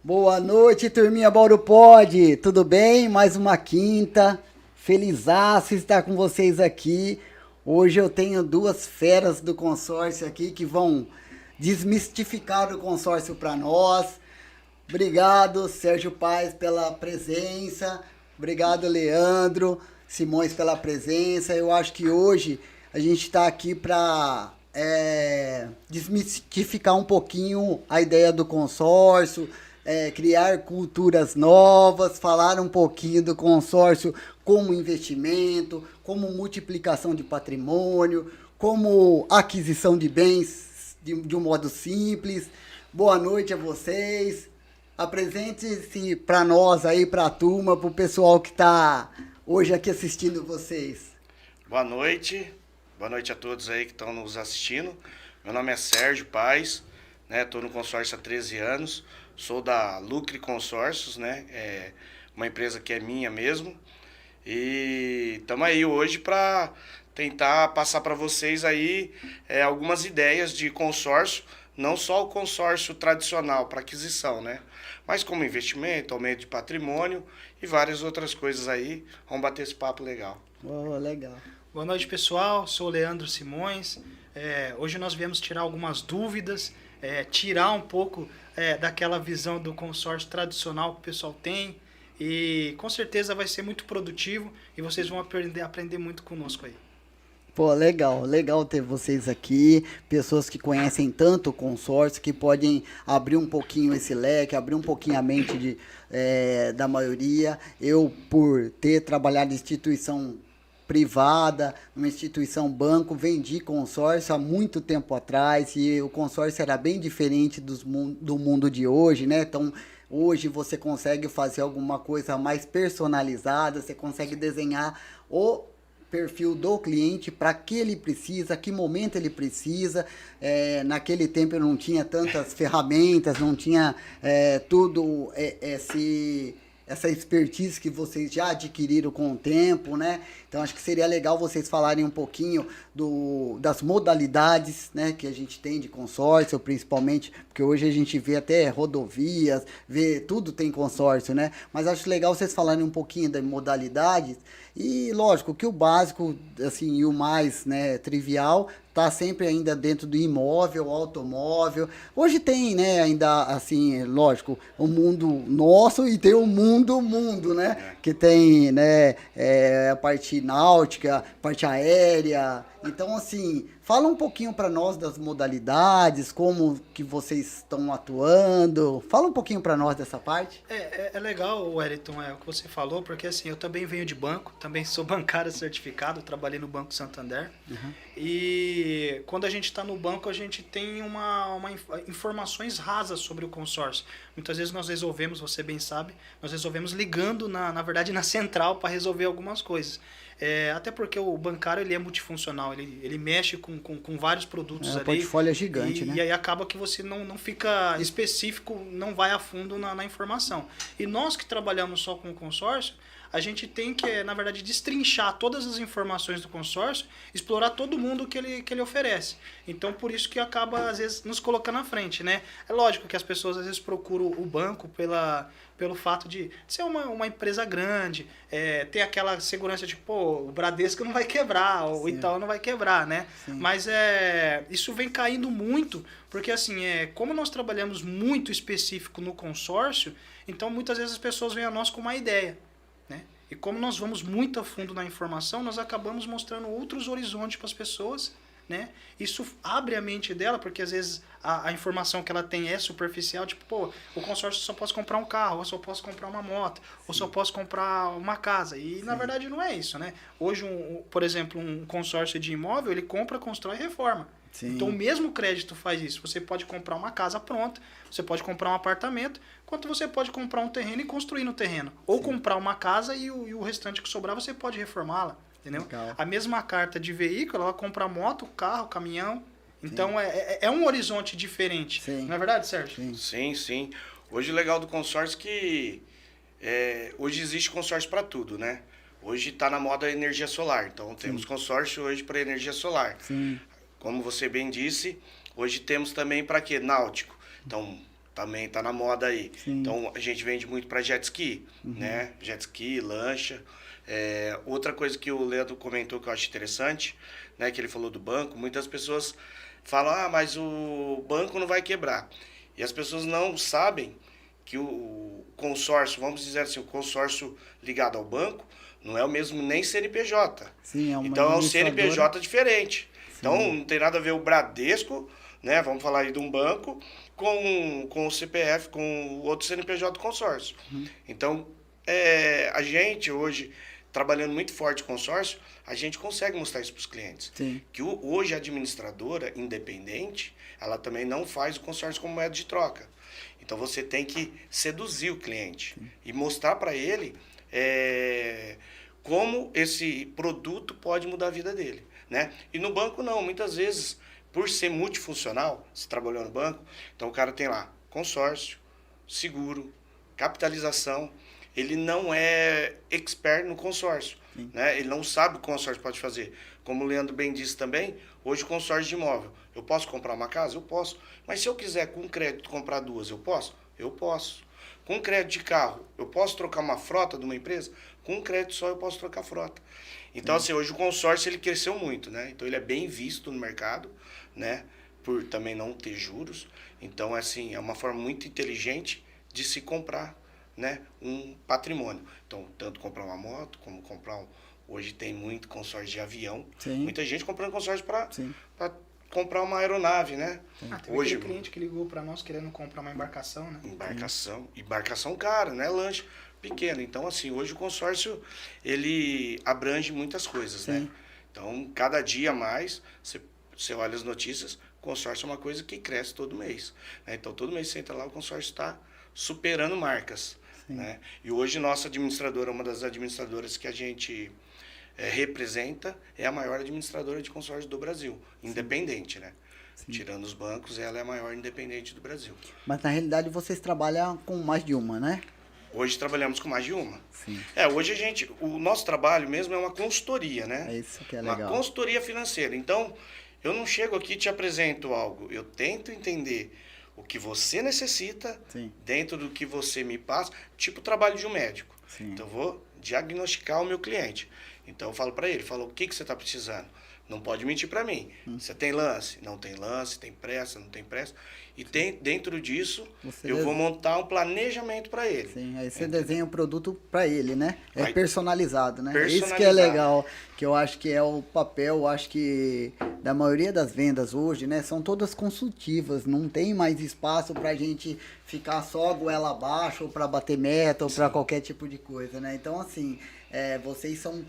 Boa noite, turminha Bauru Pod. Tudo bem? Mais uma quinta. Felizaço estar com vocês aqui. Hoje eu tenho duas feras do consórcio aqui que vão desmistificar o consórcio para nós. Obrigado, Sérgio Paes, pela presença. Obrigado, Leandro Simões, pela presença. Eu acho que hoje a gente está aqui para desmistificar um pouquinho a ideia do consórcio, criar culturas novas, falar um pouquinho do consórcio como investimento, como multiplicação de patrimônio, como aquisição de bens de um modo simples. Boa noite a vocês. Apresente-se para nós aí, para a turma, para o pessoal que está hoje aqui assistindo vocês. Boa noite a todos aí que estão nos assistindo. Meu nome é Sérgio Paes, né? Estou no consórcio há 13 anos, sou da Lucre Consórcios, né? É uma empresa que é minha mesmo. E estamos aí hoje para tentar passar para vocês aí algumas ideias de consórcio, não só o consórcio tradicional para aquisição, né? Mas como investimento, aumento de patrimônio e várias outras coisas aí. Vamos bater esse papo legal. Oh, legal. Boa noite, pessoal. Sou o Leandro Simões. Hoje nós viemos tirar algumas dúvidas, tirar um pouco daquela visão do consórcio tradicional que o pessoal tem. E com certeza vai ser muito produtivo e vocês vão aprender muito conosco aí. Pô, legal ter vocês aqui, pessoas que conhecem tanto o consórcio, que podem abrir um pouquinho esse leque, abrir um pouquinho a mente da maioria. Eu, por ter trabalhado em instituição privada, numa instituição banco, vendi consórcio há muito tempo atrás e o consórcio era bem diferente do mundo de hoje, né? Então, hoje você consegue fazer alguma coisa mais personalizada, você consegue desenhar o perfil do cliente, para que ele precisa, que momento ele precisa. Naquele tempo eu não tinha tantas ferramentas, não tinha tudo essa expertise que vocês já adquiriram com o tempo, né? Então acho que seria legal vocês falarem um pouquinho das modalidades, né, que a gente tem de consórcio, principalmente, porque hoje a gente vê até rodovias, tudo tem consórcio, né? Mas acho legal vocês falarem um pouquinho das modalidades e, lógico, que o básico, assim, e o mais, né, trivial, tá sempre ainda dentro do imóvel, automóvel. Hoje tem, né, ainda, assim, lógico, o mundo nosso e tem o mundo, né? Que tem, né, a parte náutica, parte aérea. Então, assim, fala um pouquinho para nós das modalidades, como que vocês estão atuando. Fala um pouquinho para nós dessa parte. É legal, Wellington, o que você falou, porque assim, eu também venho de banco, também sou bancário certificado, trabalhei no Banco Santander. Uhum. E quando a gente está no banco, a gente tem informações rasas sobre o consórcio. Muitas vezes nós resolvemos, você bem sabe, nós resolvemos ligando, na verdade, na central para resolver algumas coisas. Até porque o bancário ele é multifuncional, ele mexe com vários produtos ali. O portfólio é gigante, né? E aí acaba que você não fica específico, não vai a fundo na informação. E nós que trabalhamos só com o consórcio, a gente tem que, na verdade, destrinchar todas as informações do consórcio, explorar todo mundo que ele oferece. Então, por isso que acaba, às vezes, nos colocando na frente, né? É lógico que as pessoas, às vezes, procuram o banco pelo fato de ser uma empresa grande, ter aquela segurança de, pô, o Bradesco não vai quebrar, o Itaú não vai quebrar, né? Sim. Mas isso vem caindo muito, porque assim, como nós trabalhamos muito específico no consórcio, então muitas vezes as pessoas vêm a nós com uma ideia, né? E como nós vamos muito a fundo na informação, nós acabamos mostrando outros horizontes para as pessoas, né? Isso abre a mente dela, porque às vezes a informação que ela tem é superficial, tipo, pô, o consórcio só posso comprar um carro, ou só posso comprar uma moto, ou só posso comprar uma casa. E na verdade não é isso, né? Hoje, por exemplo, um consórcio de imóvel, ele compra, constrói e reforma. Sim. Então o mesmo crédito faz isso. Você pode comprar uma casa pronta, você pode comprar um apartamento, enquanto você pode comprar um terreno e construir no terreno. Ou sim, comprar uma casa e o restante que sobrar você pode reformá-la. Entendeu? Legal. A mesma carta de veículo, ela compra moto, carro, caminhão. Então é um horizonte diferente. Sim. Não é verdade, Sérgio? Sim. Hoje o legal do consórcio é que hoje existe consórcio para tudo, né? Hoje está na moda a energia solar. Então temos consórcio hoje para energia solar. Sim. Como você bem disse, hoje temos também para quê? Náutico. Então também tá na moda aí. Sim. Então a gente vende muito para jet ski, né? Jet ski, lancha. Outra coisa que o Leandro comentou que eu acho interessante, né? Que ele falou do banco, muitas pessoas falam, mas o banco não vai quebrar. E as pessoas não sabem que o consórcio, vamos dizer assim, o consórcio ligado ao banco, não é o mesmo nem CNPJ. Sim, é uma então é um administradora. CNPJ diferente. Sim. Então não tem nada a ver o Bradesco, né? Vamos falar aí de um banco, com o CPF, com o outro CNPJ do consórcio. Então, a gente hoje, trabalhando muito forte com consórcio, a gente consegue mostrar isso para os clientes. Sim. Que hoje a administradora independente, ela também não faz o consórcio como moeda de troca. Então você tem que seduzir o cliente e mostrar para ele como esse produto pode mudar a vida dele, né? E no banco não, muitas vezes, por ser multifuncional, se trabalhou no banco, então o cara tem lá consórcio, seguro, capitalização, ele não é expert no consórcio, né? Ele não sabe o que o consórcio pode fazer. Como o Leandro bem disse também, hoje o consórcio de imóvel, eu posso comprar uma casa? Eu posso. Mas se eu quiser com crédito comprar duas, eu posso? Eu posso. Com crédito de carro, eu posso trocar uma frota de uma empresa? Com crédito só eu posso trocar frota. Então, assim, hoje o consórcio ele cresceu muito, né? Então ele é bem visto no mercado, né? Por também não ter juros. Então, assim, é uma forma muito inteligente de se comprar, né? Um patrimônio. Então, tanto comprar uma moto, como comprar Hoje tem muito consórcio de avião. Sim. Muita gente comprando consórcio para Sim. comprar uma aeronave, né? Teve Hoje, aquele cliente que ligou para nós querendo comprar uma embarcação, né? Embarcação cara, né? Lanche pequeno. Então, assim, hoje o consórcio, ele abrange muitas coisas, né? Então, cada dia mais, você olha as notícias, consórcio é uma coisa que cresce todo mês, né? Então, todo mês você entra lá, o consórcio está superando marcas, né? E hoje, nossa administradora, uma das administradoras que a gente representa, é a maior administradora de consórcio do Brasil, independente, né? Tirando os bancos, ela é a maior independente do Brasil. Mas, na realidade, vocês trabalham com mais de uma, né? Hoje trabalhamos com mais de uma. Sim. Hoje o nosso trabalho mesmo é uma consultoria, né? É isso que é legal. Uma consultoria financeira. Então, eu não chego aqui e te apresento algo. Eu tento entender o que você necessita dentro do que você me passa, tipo o trabalho de um médico. Sim. Então, eu vou diagnosticar o meu cliente. Então, eu falo para ele, o que você está precisando? Não pode mentir para mim. Você tem lance? Não tem lance, tem pressa, não tem pressa. E dentro disso, vou montar um planejamento para ele. Sim, aí você desenha o produto para ele, né? É personalizado, né? Personalizado. Isso que é legal, que eu acho que é o papel, eu acho que da maioria das vendas hoje, né? São todas consultivas, não tem mais espaço pra gente ficar só goela abaixo, ou para bater meta, ou para qualquer tipo de coisa, né? Então, assim, vocês são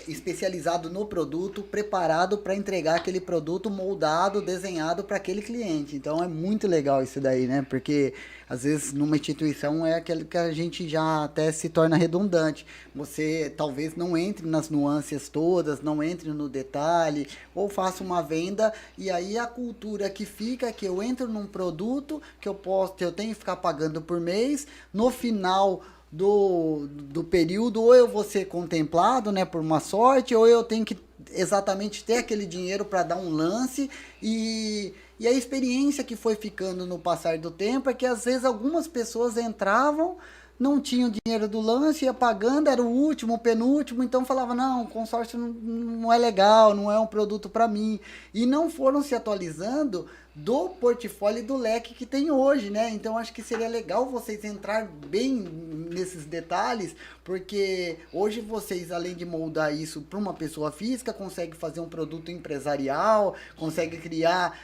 especializado no produto, preparado para entregar aquele produto moldado, desenhado para aquele cliente. Então é muito legal isso daí, né? Porque às vezes numa instituição é aquele que a gente já até se torna redundante. Você talvez não entre nas nuances todas, não entre no detalhe, ou faça uma venda e aí a cultura que fica é que eu entro num produto que eu tenho que ficar pagando por mês, no final do período, ou eu vou ser contemplado, né, por uma sorte, ou eu tenho que exatamente ter aquele dinheiro para dar um lance, e a experiência que foi ficando no passar do tempo é que às vezes algumas pessoas entravam, não tinham dinheiro do lance, ia pagando, era o último, o penúltimo, então falava, não, o consórcio não é legal, não é um produto para mim, e não foram se atualizando do portfólio e do leque que tem hoje, né? Então acho que seria legal vocês entrar bem nesses detalhes, porque hoje vocês, além de moldar isso para uma pessoa física, conseguem fazer um produto empresarial, conseguem criar,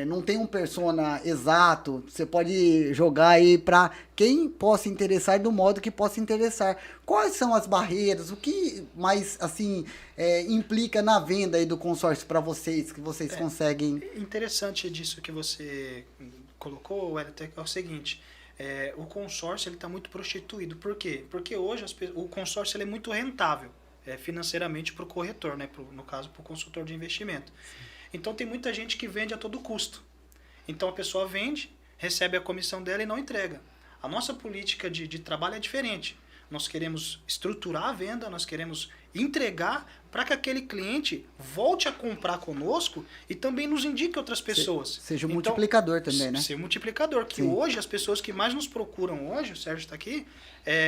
não tem um persona exato, você pode jogar aí para quem possa interessar do modo que possa interessar. Quais são as barreiras? O que mais, assim, implica na venda aí do consórcio para vocês, que vocês conseguem... Interessante disso que você colocou, Wellington, é o seguinte, o consórcio está muito prostituído. Por quê? Porque hoje o consórcio ele é muito rentável financeiramente para o corretor, né? No caso, para o consultor de investimento. Então tem muita gente que vende a todo custo. Então a pessoa vende, recebe a comissão dela e não entrega. A nossa política de trabalho é diferente. Nós queremos estruturar a venda, nós queremos entregar, para que aquele cliente volte a comprar conosco e também nos indique outras pessoas. Seja um Então, multiplicador também, né? Ser multiplicador, que Sim. hoje as pessoas que mais nos procuram hoje, o Sérgio está aqui,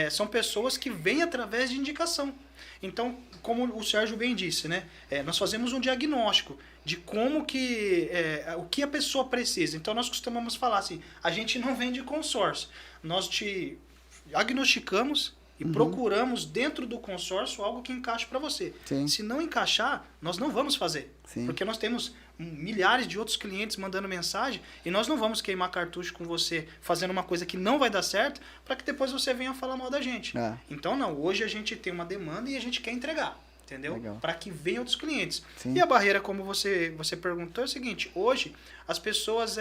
são pessoas que vêm através de indicação. Então, como o Sérgio bem disse, né, nós fazemos um diagnóstico de como que, o que a pessoa precisa. Então, nós costumamos falar assim, a gente não vende consórcio, nós te diagnosticamos e procuramos dentro do consórcio algo que encaixe para você. Sim. Se não encaixar, nós não vamos fazer. Sim. Porque nós temos milhares de outros clientes mandando mensagem e nós não vamos queimar cartucho com você fazendo uma coisa que não vai dar certo para que depois você venha falar mal da gente. É. Então, não. Hoje a gente tem uma demanda e a gente quer entregar. Entendeu? Para que venham outros clientes. Sim. E a barreira, como você perguntou, é o seguinte. Hoje, as pessoas...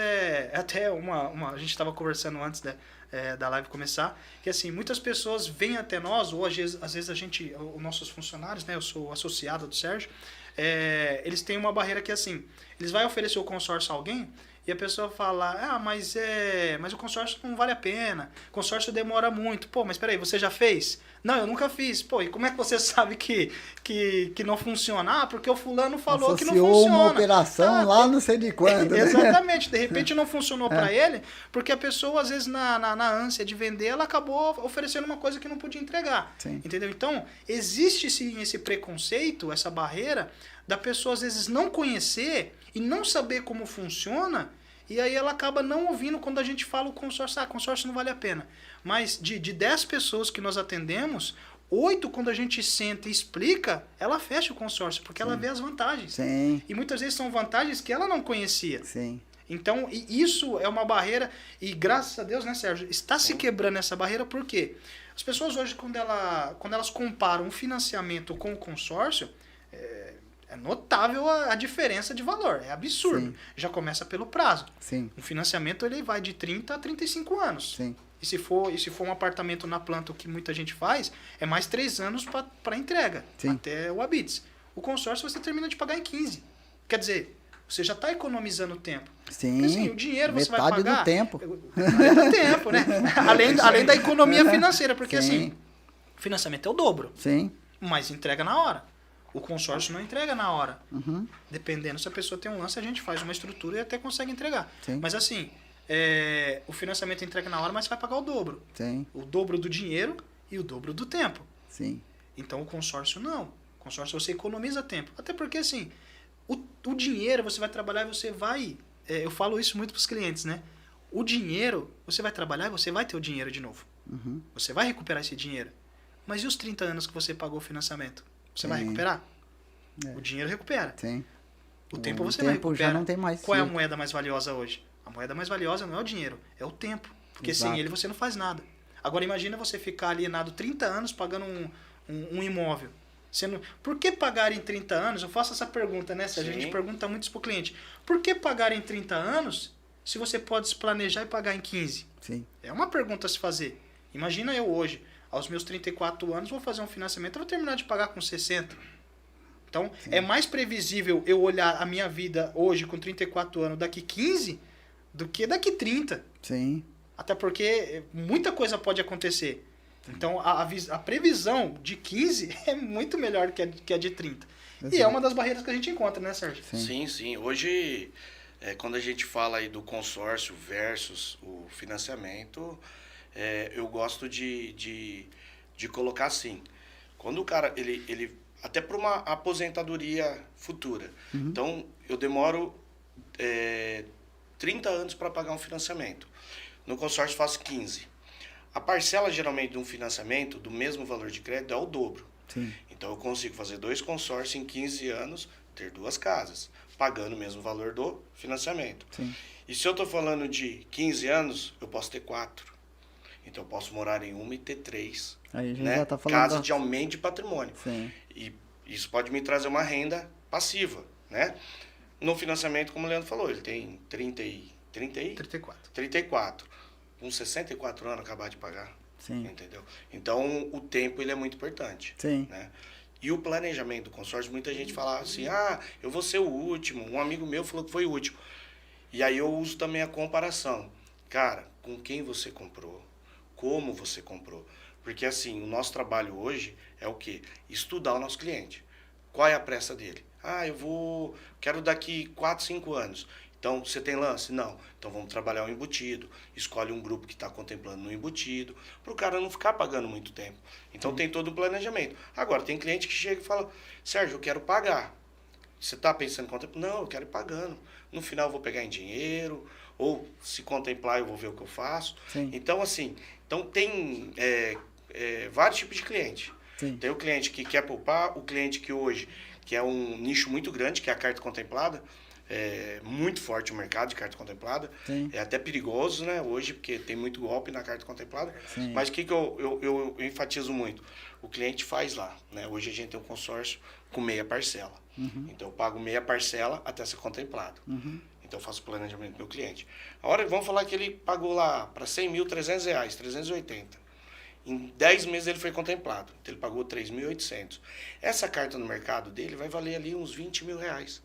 até a gente estava conversando antes da live começar, que assim, muitas pessoas vêm até nós, ou às vezes a gente, os nossos funcionários, né, eu sou associado do Sérgio, eles têm uma barreira que assim, eles vão oferecer o consórcio a alguém e a pessoa fala, mas o consórcio não vale a pena, o consórcio demora muito. Pô, mas peraí, você já fez? Não, eu nunca fiz. Pô, e como é que você sabe que não funciona? Porque o fulano falou que não funciona. Uma operação lá não sei de quando. Né? Exatamente. De repente não funcionou para ele, porque a pessoa, às vezes, na ânsia de vender, ela acabou oferecendo uma coisa que não podia entregar. Sim. Entendeu? Então, existe sim esse preconceito, essa barreira, da pessoa, às vezes, não conhecer e não saber como funciona, e aí ela acaba não ouvindo quando a gente fala o consórcio. Consórcio não vale a pena. Mas de 10 pessoas que nós atendemos, 8, quando a gente senta e explica, ela fecha o consórcio, porque ela vê as vantagens. Sim. E muitas vezes são vantagens que ela não conhecia. Sim. Então, isso é uma barreira, e graças a Deus, né, Sérgio, está se quebrando essa barreira, por quê? As pessoas hoje, quando elas comparam um financiamento com o consórcio, é notável a diferença de valor, é absurdo. Sim. Já começa pelo prazo. Sim. O financiamento ele vai de 30 a 35 anos. Sim. E se for um apartamento na planta, o que muita gente faz, é mais 3 anos para entrega, Sim. até o habite. O consórcio você termina de pagar em 15. Quer dizer, você já está economizando tempo. Sim. Porque, assim, o dinheiro você vai metade pagar... do tempo. Metade do tempo, né? além da economia financeira, porque Sim. assim, o financiamento é o dobro, Sim. mas entrega na hora. O consórcio não entrega na hora. Uhum. Dependendo se a pessoa tem um lance, a gente faz uma estrutura e até consegue entregar. Sim. Mas assim, o financiamento entrega na hora, mas você vai pagar o dobro. Sim. O dobro do dinheiro e o dobro do tempo. Sim. Então o consórcio não. O consórcio você economiza tempo. Até porque assim, o dinheiro você vai trabalhar e você vai... eu falo isso muito para os clientes, né? O dinheiro, você vai trabalhar e você vai ter o dinheiro de novo. Uhum. Você vai recuperar esse dinheiro. Mas e os 30 anos que você pagou o financiamento? Você vai Sim. recuperar? É. O dinheiro recupera. Sim. O tempo você tempo não recupera. já não tem mais. Qual é a moeda mais valiosa hoje? A moeda mais valiosa não é o dinheiro, é o tempo. Porque Exato. sem ele você não faz nada. Agora imagina você ficar alienado 30 anos pagando um imóvel. Por que pagar em 30 anos? Eu faço essa pergunta, né, Sérgio? A gente pergunta muito isso pro cliente. Por que pagar em 30 anos se você pode se planejar e pagar em 15? Sim. É uma pergunta a se fazer. Imagina eu hoje, aos meus 34 anos, vou fazer um financiamento, eu vou terminar de pagar com 60. Então, Sim. é mais previsível eu olhar a minha vida hoje com 34 anos daqui 15 do que daqui 30. Sim. Até porque muita coisa pode acontecer. Então, a previsão de 15 é muito melhor que a de 30. Exato. E é uma das barreiras que a gente encontra, né, Sérgio? Sim. Sim. Hoje, quando a gente fala aí do consórcio versus o financiamento, eu gosto de colocar assim. Quando o cara, ele até para uma aposentadoria futura. Uhum. Então, eu demoro 30 anos para pagar um financiamento. No consórcio, faço 15. A parcela, geralmente, de um financiamento, do mesmo valor de crédito, é o dobro. Sim. Então, eu consigo fazer 2 consórcios em 15 anos, ter 2 casas, pagando o mesmo valor do financiamento. Sim. E se eu estou falando de 15 anos, eu posso ter 4. Então, eu posso morar em uma e ter 3. Aí a gente Né? já tá falando. Casa de aumento de patrimônio. Sim. E isso pode me trazer uma renda passiva, né? No financiamento, como o Leandro falou, ele tem 34. Com 64 anos, acabar de pagar. Sim. Entendeu? Então, o tempo ele é muito importante. Sim. Né? E o planejamento do consórcio, muita gente fala assim, eu vou ser o último. Um amigo meu falou que foi o último. E aí eu uso também a comparação. Cara, com quem você comprou? Como você comprou? Porque assim, o nosso trabalho hoje é o quê? Estudar o nosso cliente. qual é a pressa dele? Quero daqui 4, 5 anos. Então, você tem lance? Não. Então, vamos trabalhar o embutido. Escolhe um grupo que está contemplando no embutido, para o cara não ficar pagando muito tempo. Então, tem todo o planejamento. Agora, tem cliente que chega e fala, Sérgio, eu quero pagar. Você está pensando em contemplar? Não, eu quero ir pagando. No final, eu vou pegar em dinheiro, ou se contemplar, eu vou ver o que eu faço. Sim. Então, assim, tem vários tipos de cliente. Sim. Tem o cliente que quer poupar, o cliente que hoje, que é um nicho muito grande, que é a carta contemplada. É muito forte o mercado de carta contemplada. Sim. É até perigoso, né, hoje, porque tem muito golpe na carta contemplada. Sim. Mas o que eu enfatizo muito? O cliente faz lá, né? Hoje a gente tem um consórcio com meia parcela. Uhum. Então eu pago meia parcela até ser contemplado. Uhum. Então eu faço o planejamento do meu cliente. A hora vamos falar que ele pagou lá para 100 mil, R$300, 380. Em 10 meses ele foi contemplado. Então ele pagou 3.800. Essa carta no mercado dele vai valer ali uns 20 mil reais.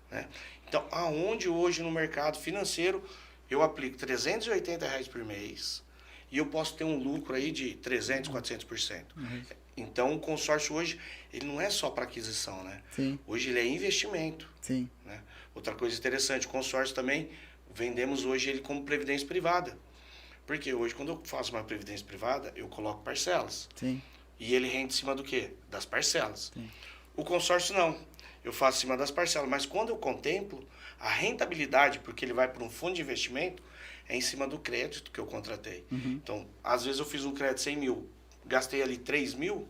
Né? Então, aonde hoje no mercado financeiro eu aplico R$380 por mês e eu posso ter um lucro aí de 300%, 400%. Uhum. Então, o consórcio hoje, ele não é só para aquisição, né? Sim. Hoje ele é investimento. Sim. Né? Outra coisa interessante, o consórcio também, vendemos hoje ele como previdência privada. Porque hoje, quando eu faço uma previdência privada, eu coloco parcelas. Sim. E ele rende em cima do quê? Das parcelas. Sim. O consórcio não. Eu faço em cima das parcelas. Mas quando eu contemplo, a rentabilidade, porque ele vai para um fundo de investimento, é em cima do crédito que eu contratei. Uhum. Então, às vezes eu fiz um crédito de 100 mil, gastei ali 3 mil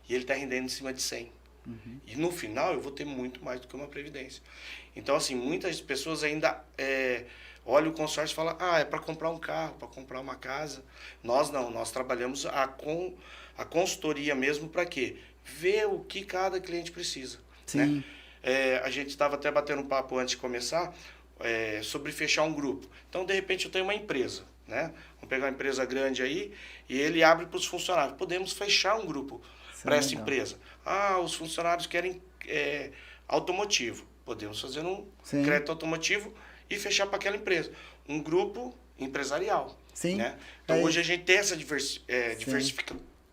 e ele está rendendo em cima de 100. Uhum. E no final eu vou ter muito mais do que uma previdência. Então, assim, muitas pessoas ainda olham o consórcio e falam, é para comprar um carro, para comprar uma casa. Nós não, nós trabalhamos a consultoria mesmo para quê? Ver o que cada cliente precisa. Sim. Né? A gente estava até batendo um papo antes de começar sobre fechar um grupo. Então, de repente, eu tenho uma empresa, né? Vamos pegar uma empresa grande aí e ele abre para os funcionários. Podemos fechar um grupo para essa empresa. Os funcionários querem automotivo. Podemos fazer um Sim. crédito automotivo e fechar para aquela empresa. Um grupo empresarial. Sim. Né? Então, hoje a gente tem essa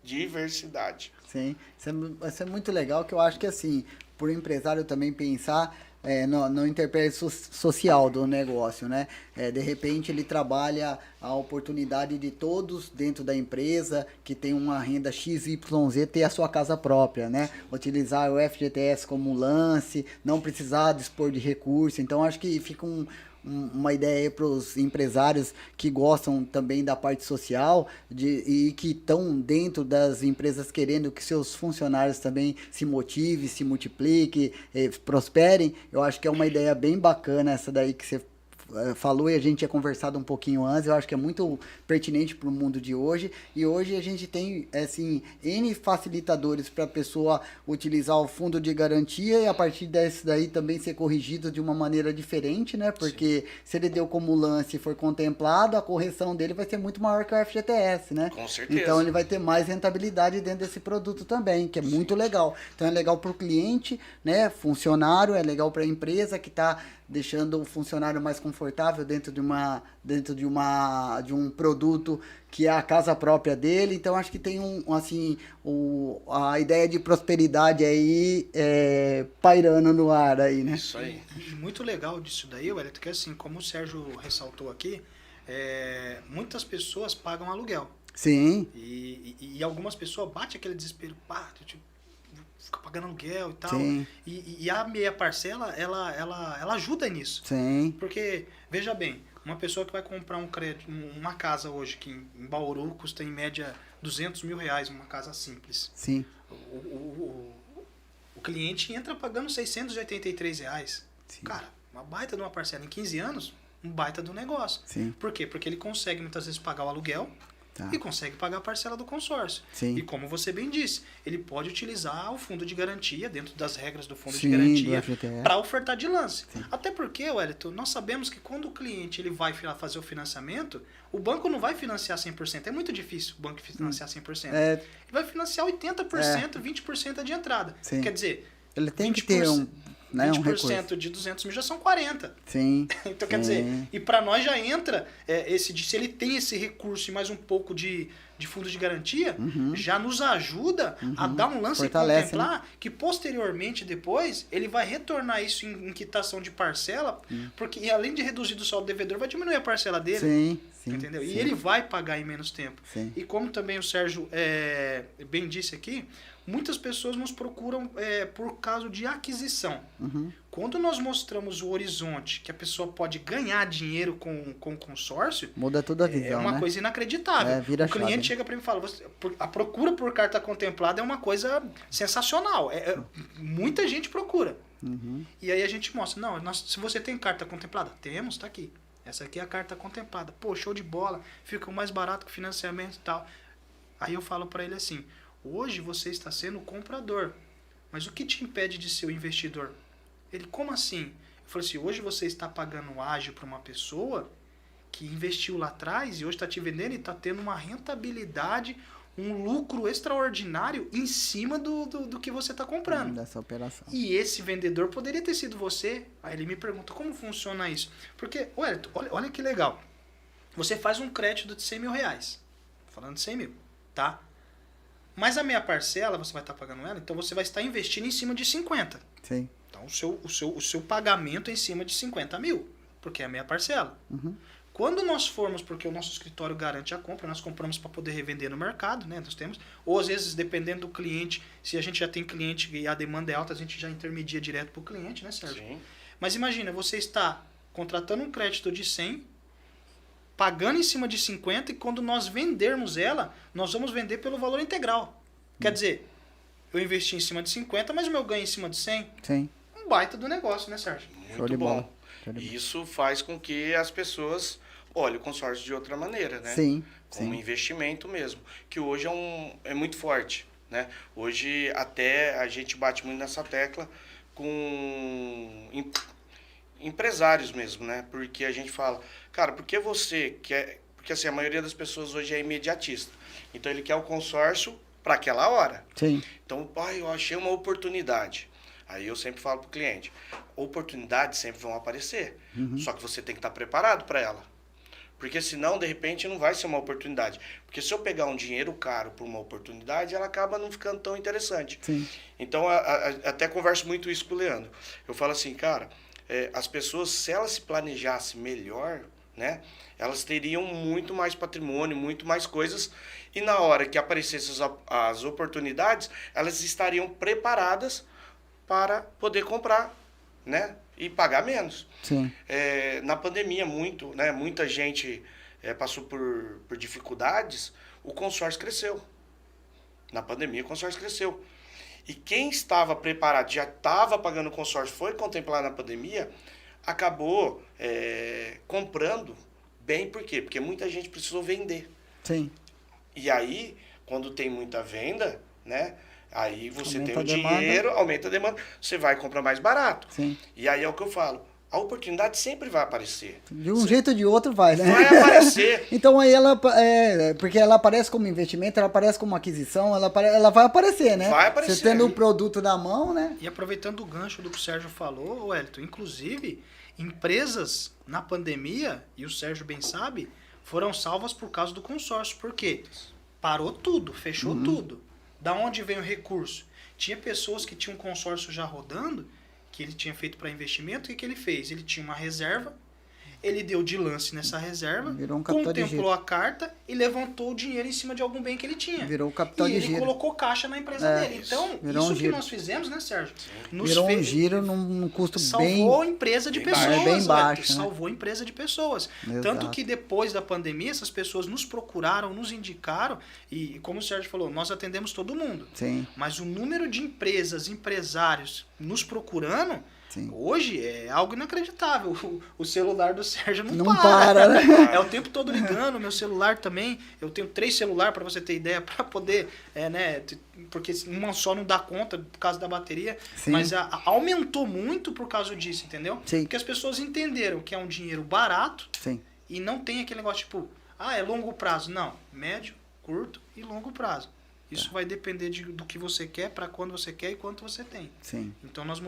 diversidade. Sim. Isso é muito legal, que eu acho que, assim, por empresário também pensar no interprécio social do negócio, né? De repente ele trabalha a oportunidade de todos dentro da empresa que tem uma renda XYZ ter a sua casa própria, né? Utilizar o FGTS como lance, não precisar dispor de recurso. Então acho que fica uma ideia para os empresários que gostam também da parte social e que estão dentro das empresas querendo que seus funcionários também se motivem, se multipliquem, prosperem. Eu acho que é uma ideia bem bacana essa daí que você falou e a gente tinha conversado um pouquinho antes. Eu acho que é muito pertinente para o mundo de hoje. E hoje a gente tem, assim, N facilitadores para a pessoa utilizar o fundo de garantia e a partir desse daí também ser corrigido de uma maneira diferente, né? Porque Sim. se ele deu como lance e for contemplado, a correção dele vai ser muito maior que o FGTS, né? Com certeza. Então ele vai ter mais rentabilidade dentro desse produto também, que é Sim. muito legal. Então é legal para o cliente, né? Funcionário, é legal para a empresa que está deixando o funcionário mais confortável dentro de um produto que é a casa própria dele. Então acho que tem a ideia de prosperidade aí pairando no ar aí, né? Isso aí. E muito legal disso daí, Wellington, que assim, como o Sérgio ressaltou aqui, muitas pessoas pagam aluguel. Sim. E algumas pessoas batem aquele desespero, fica pagando aluguel e tal. Sim. E a meia parcela, ela ajuda nisso. Sim. Porque, veja bem, uma pessoa que vai comprar um crédito, uma casa hoje, que em Bauru custa em média R$200 mil, uma casa simples. Sim. O cliente entra pagando R$683. Sim. Cara, uma baita de uma parcela em 15 anos, um baita do negócio. Sim. Por quê? Porque ele consegue muitas vezes pagar o aluguel, Tá. e consegue pagar a parcela do consórcio. Sim. E como você bem disse, ele pode utilizar o fundo de garantia, dentro das regras do fundo Sim, de garantia, do para ofertar de lance. Sim. Até porque, Wellington, nós sabemos que quando o cliente ele vai fazer o financiamento, o banco não vai financiar 100%. É muito difícil o banco financiar 100%. Ele vai financiar 80%, 20% de entrada. Sim. Quer dizer, ele tem 20%. que ter né? 20% de 200 mil já são 40. Sim. Então, quer dizer, e para nós já entra se ele tem esse recurso e mais um pouco de fundo de garantia, já nos ajuda a dar um lance Fortalece, e contemplar que posteriormente, depois, ele vai retornar isso em quitação de parcela, porque além de reduzir do saldo devedor, vai diminuir a parcela dele. Sim, sim. Entendeu? Sim. E ele vai pagar em menos tempo. Sim. E como também o Sérgio bem disse aqui, muitas pessoas nos procuram por causa de aquisição. Quando nós mostramos o horizonte que a pessoa pode ganhar dinheiro com o consórcio, Muda toda a visão, é uma né? coisa inacreditável. Vira O cliente chave. chega para mim e fala, a procura por carta contemplada é uma coisa sensacional. Muita gente procura. E aí a gente mostra, não, se você tem carta contemplada, temos, tá aqui. Essa aqui é a carta contemplada. Pô, show de bola, fica mais barato que financiamento e tal. Aí eu falo para ele assim, hoje você está sendo comprador, mas o que te impede de ser o investidor? Ele, como assim? Eu falei assim, hoje você está pagando ágio para uma pessoa que investiu lá atrás e hoje está te vendendo e está tendo uma rentabilidade, um lucro extraordinário em cima do que você está comprando. Dessa operação. E esse vendedor poderia ter sido você. Aí ele me pergunta, como funciona isso? Porque, Wellington, olha que legal. Você faz um crédito de 100 mil reais. Falando de 100 mil, tá? Mas a minha parcela, você vai estar pagando ela, então você vai estar investindo em cima de 50. Sim. Então o seu pagamento é em cima de 50 mil, porque é a minha parcela. Quando nós formos, porque o nosso escritório garante a compra, nós compramos para poder revender no mercado, né? Nós temos, ou às vezes, dependendo do cliente, se a gente já tem cliente e a demanda é alta, a gente já intermedia direto para o cliente, né, Sérgio? Sim. Mas imagina, você está contratando um crédito de 100, pagando em cima de 50, e quando nós vendermos ela, nós vamos vender pelo valor integral. Quer dizer, eu investi em cima de 50, mas o meu ganho em cima de 100, Sim. um baita do negócio, né, Sérgio? Show de Muito bola. bom. Show de bola. Isso faz com que as pessoas olhem o consórcio de outra maneira, né? Sim. Como Sim. investimento mesmo, que hoje é muito forte, né? Hoje até a gente bate muito nessa tecla com empresários mesmo, né? Porque a gente fala, cara, porque você quer... Porque assim, a maioria das pessoas hoje é imediatista. Então ele quer o consórcio para aquela hora. Sim. Então, eu achei uma oportunidade. Aí eu sempre falo pro cliente, oportunidades sempre vão aparecer, só que você tem que estar preparado para ela. Porque senão, de repente, não vai ser uma oportunidade. Porque se eu pegar um dinheiro caro por uma oportunidade, ela acaba não ficando tão interessante. Sim. Então, até converso muito isso com o Leandro. Eu falo assim, cara, as pessoas, se elas se planejassem melhor, né, elas teriam muito mais patrimônio, muito mais coisas, e na hora que aparecessem as oportunidades, elas estariam preparadas para poder comprar, né, e pagar menos. Sim. Na pandemia, muita gente passou por dificuldades, o consórcio cresceu. Na pandemia, o consórcio cresceu. E quem estava preparado, já estava pagando o consórcio, foi contemplado na pandemia, acabou comprando bem. Por quê? Porque muita gente precisou vender. Sim. E aí, quando tem muita venda, né? Aí você Aumenta tem o a demanda. dinheiro, aumenta a demanda, você vai comprar mais barato. Sim. E aí é o que eu falo, a oportunidade sempre vai aparecer. De um jeito ou de outro vai, né? Vai aparecer. Então aí ela, porque ela aparece como investimento, ela aparece como aquisição, ela vai aparecer, né? Vai aparecer. Você tendo o produto na mão, né? E aproveitando o gancho do que o Sérgio falou, Wellington, inclusive, empresas na pandemia, e o Sérgio bem sabe, foram salvas por causa do consórcio. Por quê? Parou tudo, fechou tudo. Da onde vem o recurso? Tinha pessoas que tinham um consórcio já rodando, que ele tinha feito para investimento, o que ele fez? Ele tinha uma reserva, ele deu de lance nessa reserva, Virou um capital de contemplou giro. a carta e levantou o dinheiro em cima de algum bem que ele tinha. Virou o capital e de ele giro. colocou caixa na empresa dele. Então, Virou isso um que giro. nós fizemos, né, Sérgio? Nos Virou um fez- giro num custo salvou a bem... empresa de bem pessoas, baixo. Bem Wellington. baixo, né? Salvou a empresa de pessoas. Exato. Tanto que depois da pandemia, essas pessoas nos procuraram, nos indicaram, e como o Sérgio falou, nós atendemos todo mundo. Sim, Mas o número de empresas, empresários nos procurando, sim. hoje é algo inacreditável. O celular do Sérgio Não para. para, né? É o tempo todo ligando, meu celular também. Eu tenho 3 celulares para você ter ideia, para poder, porque uma só não dá conta por causa da bateria. Sim. Mas aumentou muito por causa disso, entendeu? Sim. Porque as pessoas entenderam que é um dinheiro barato Sim. e não tem aquele negócio tipo, é longo prazo. Não, médio, curto e longo prazo. Isso vai depender do que você quer, para quando você quer e quanto você tem. Sim. Então nós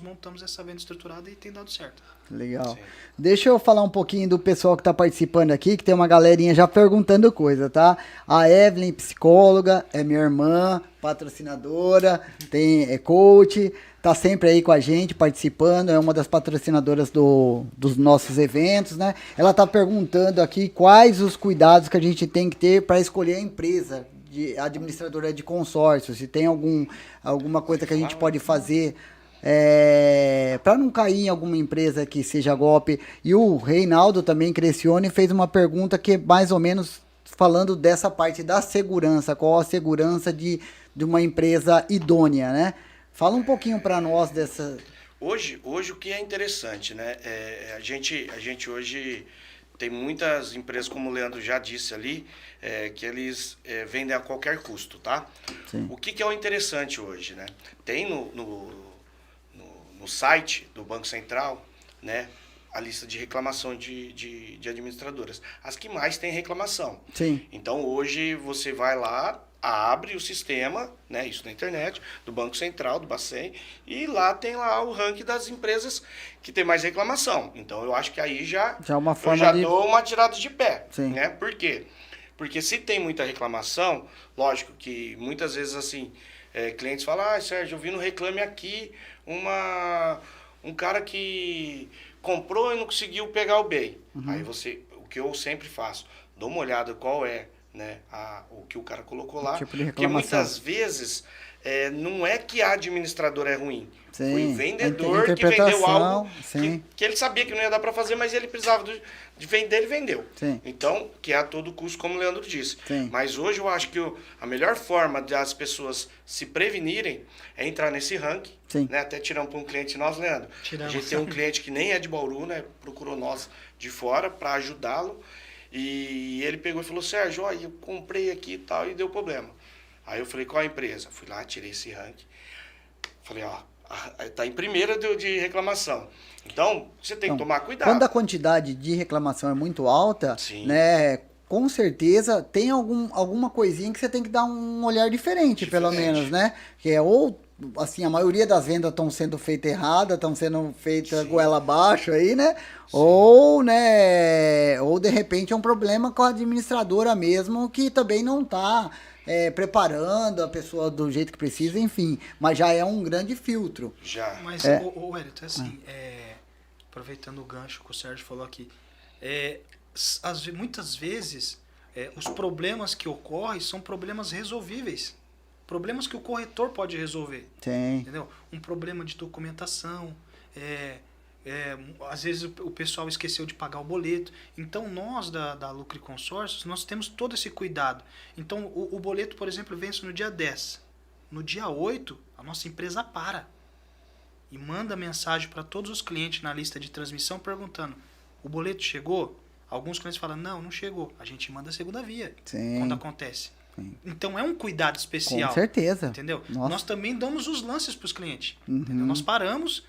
montamos essa venda estruturada e tem dado certo. Legal. Sim. Deixa eu falar um pouquinho do pessoal que está participando aqui, que tem uma galerinha já perguntando coisa, tá? A Evelyn, psicóloga, é minha irmã, patrocinadora, é coach, tá sempre aí com a gente participando, é uma das patrocinadoras dos nossos eventos, né? Ela tá perguntando aqui quais os cuidados que a gente tem que ter para escolher a empresa de administradora de consórcio, se tem alguma coisa que a gente pode fazer para não cair em alguma empresa que seja golpe. E o Reinaldo também, Crescione, fez uma pergunta que é mais ou menos falando dessa parte da segurança, qual a segurança de uma empresa idônea, né? Fala um pouquinho para nós dessa... Hoje o que é interessante, né? A gente hoje tem muitas empresas, como o Leandro já disse ali, que eles vendem a qualquer custo, tá? Sim. O que é o interessante hoje, né? Tem no site do Banco Central, né, a lista de reclamação de administradoras. As que mais têm reclamação. Sim. Então, hoje, você vai lá, abre o sistema, né, isso na internet, do Banco Central, do Bacen, e lá tem lá o ranking das empresas que tem mais reclamação. Então, eu acho que aí já é uma forma eu já dou uma tirada de pé. Sim. Né? Por quê? Porque se tem muita reclamação, lógico que muitas vezes, assim, clientes falam, Sérgio, eu vi no Reclame Aqui um cara que comprou e não conseguiu pegar o bem. Uhum. Aí o que eu sempre faço, dou uma olhada qual é, né, o que o cara colocou lá. Tipo de porque reclamação. muitas vezes não é que a administradora é ruim. Sim, Foi o vendedor que vendeu algo que ele sabia que não ia dar para fazer, mas ele precisava de vender, ele vendeu. Sim. Então, que é a todo custo, como o Leandro disse. Sim. Mas hoje eu acho que a melhor forma das pessoas se prevenirem é entrar nesse ranking. Sim. Né? Até tiramos para um cliente nosso, Leandro. Tiramos. A gente tem um cliente que nem é de Bauru, né? Procurou nós de fora para ajudá-lo. E ele pegou e falou, Sérgio, olha, eu comprei aqui e tal, e deu problema. Aí eu falei, qual a empresa? Fui lá, tirei esse ranking. Falei, tá em primeira de reclamação. Então, você tem que tomar cuidado. Quando a quantidade de reclamação é muito alta, Sim. né, com certeza tem alguma coisinha que você tem que dar um olhar diferente, pelo menos, né? Que é ou, assim, a maioria das vendas estão sendo feitas erradas, estão sendo feitas goela abaixo aí, né? Sim. Ou, né, ou de repente é um problema com a administradora mesmo, que também não está preparando a pessoa do jeito que precisa, enfim. Mas já é um grande filtro. Já. Mas, o Wellington, assim, aproveitando o gancho que o Sérgio falou aqui, muitas vezes os problemas que ocorrem são problemas resolvíveis. Problemas que o corretor pode resolver. Tem. Entendeu? Um problema de documentação, às vezes o pessoal esqueceu de pagar o boleto. Então, nós da Lucre Consórcios, nós temos todo esse cuidado. Então, o boleto, por exemplo, vence no dia 10. No dia 8, a nossa empresa para e manda mensagem para todos os clientes na lista de transmissão perguntando, o boleto chegou? Alguns clientes falam, não chegou. A gente manda a segunda via. Sim. Quando acontece. Sim. Então, é um cuidado especial. Com certeza. Entendeu? Nossa. Nós também damos os lances para os clientes. Uhum. Entendeu? Nós paramos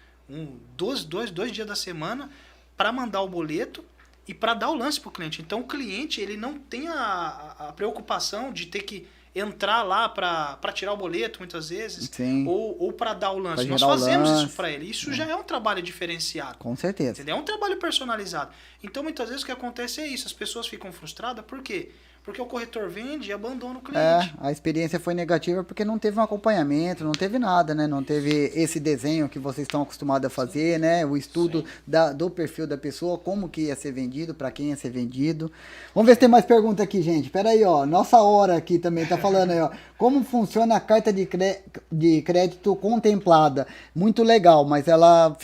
dois dias da semana para mandar o boleto e para dar o lance para o cliente. Então, o cliente ele não tem a preocupação de ter que entrar lá para tirar o boleto, muitas vezes, ou para dar o lance. Nós fazemos isso para ele. Isso já é um trabalho diferenciado. Com certeza. Entendeu? É um trabalho personalizado. Então, muitas vezes, o que acontece é isso. As pessoas ficam frustradas. Por quê? Porque o corretor vende e abandona o cliente. A experiência foi negativa porque não teve um acompanhamento, não teve nada, né? Não teve esse desenho que vocês estão acostumados a fazer, né? O estudo do perfil da pessoa, como que ia ser vendido, para quem ia ser vendido. Vamos ver se tem mais pergunta aqui, gente. Pera aí, ó. Nossa hora aqui também tá falando aí, ó. Como funciona a carta de crédito contemplada? Muito legal, mas ela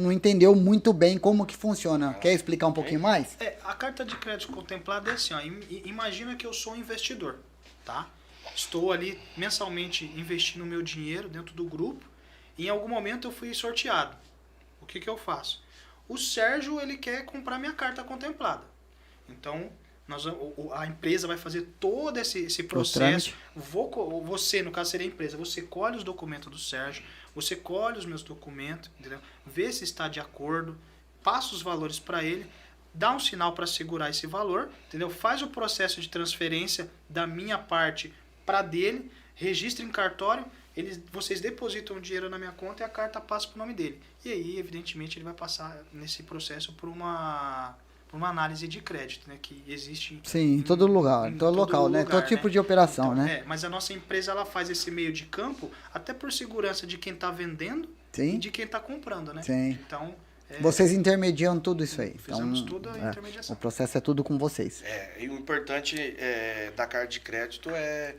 não entendeu muito bem como que funciona. Quer explicar um pouquinho mais? A carta de crédito contemplada é assim, ó. Imagina que eu sou um investidor, tá? Estou ali mensalmente investindo o meu dinheiro dentro do grupo e em algum momento eu fui sorteado. O que eu faço? O Sérgio, ele quer comprar minha carta contemplada. Então, a empresa vai fazer todo esse processo. Você, no caso seria a empresa, você colhe os documentos do Sérgio, você colhe os meus documentos, entendeu? Vê se está de acordo, passa os valores para ele, dá um sinal para segurar esse valor, entendeu? Faz o processo de transferência da minha parte para dele, registra em cartório, vocês depositam o dinheiro na minha conta e a carta passa para o nome dele. E aí, evidentemente, ele vai passar nesse processo por uma análise de crédito, né, que existe Sim, em todo lugar, em todo local, né? Todo tipo de operação, então, né? mas a nossa empresa ela faz esse meio de campo até por segurança de quem está vendendo Sim. e de quem está comprando, né? Sim. Então, vocês intermediam tudo isso aí. Fizemos então, tudo a intermediação. O processo é tudo com vocês. E o importante da carta de crédito é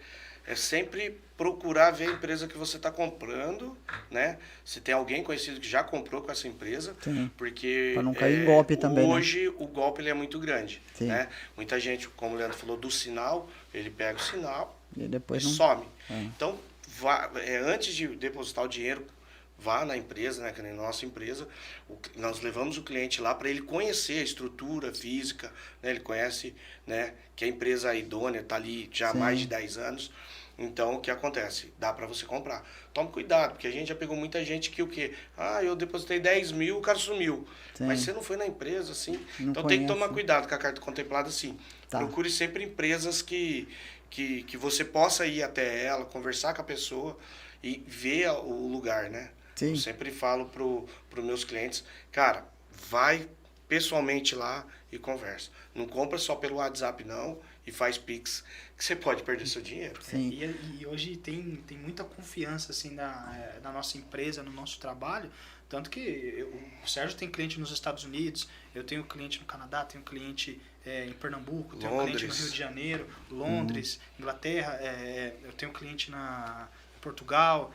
sempre procurar ver a empresa que você está comprando, né? Se tem alguém conhecido que já comprou com essa empresa, Sim. porque para não cair em golpe também, hoje o golpe ele é muito grande, Sim. né? Muita gente, como o Leandro falou, do sinal, ele pega o sinal E depois e não... some. Então, antes de depositar o dinheiro, vá na empresa, né, que nem nossa empresa, nós levamos o cliente lá para ele conhecer a estrutura física, né, ele conhece, né, que a empresa é idônea, está ali já há Sim. mais de 10 anos, então o que acontece? Dá para você comprar. Tome cuidado, porque a gente já pegou muita gente que o quê? Eu depositei 10 mil, o cara sumiu. Sim. Mas você não foi na empresa, assim. Não então conhece. tem que tomar cuidado com a carta contemplada, sim. Tá. Procure sempre empresas que você possa ir até ela, conversar com a pessoa e ver o lugar, né? Sim. Eu sempre falo para os meus clientes, cara, vai pessoalmente lá e conversa. Não compra só pelo WhatsApp, não, e faz Pix, que você pode perder seu dinheiro. Sim. E hoje tem muita confiança assim, na nossa empresa, no nosso trabalho, tanto que o Sérgio tem cliente nos Estados Unidos, eu tenho cliente no Canadá, tenho cliente em Pernambuco, tenho cliente no Rio de Janeiro, Londres, Inglaterra, eu tenho cliente em Portugal,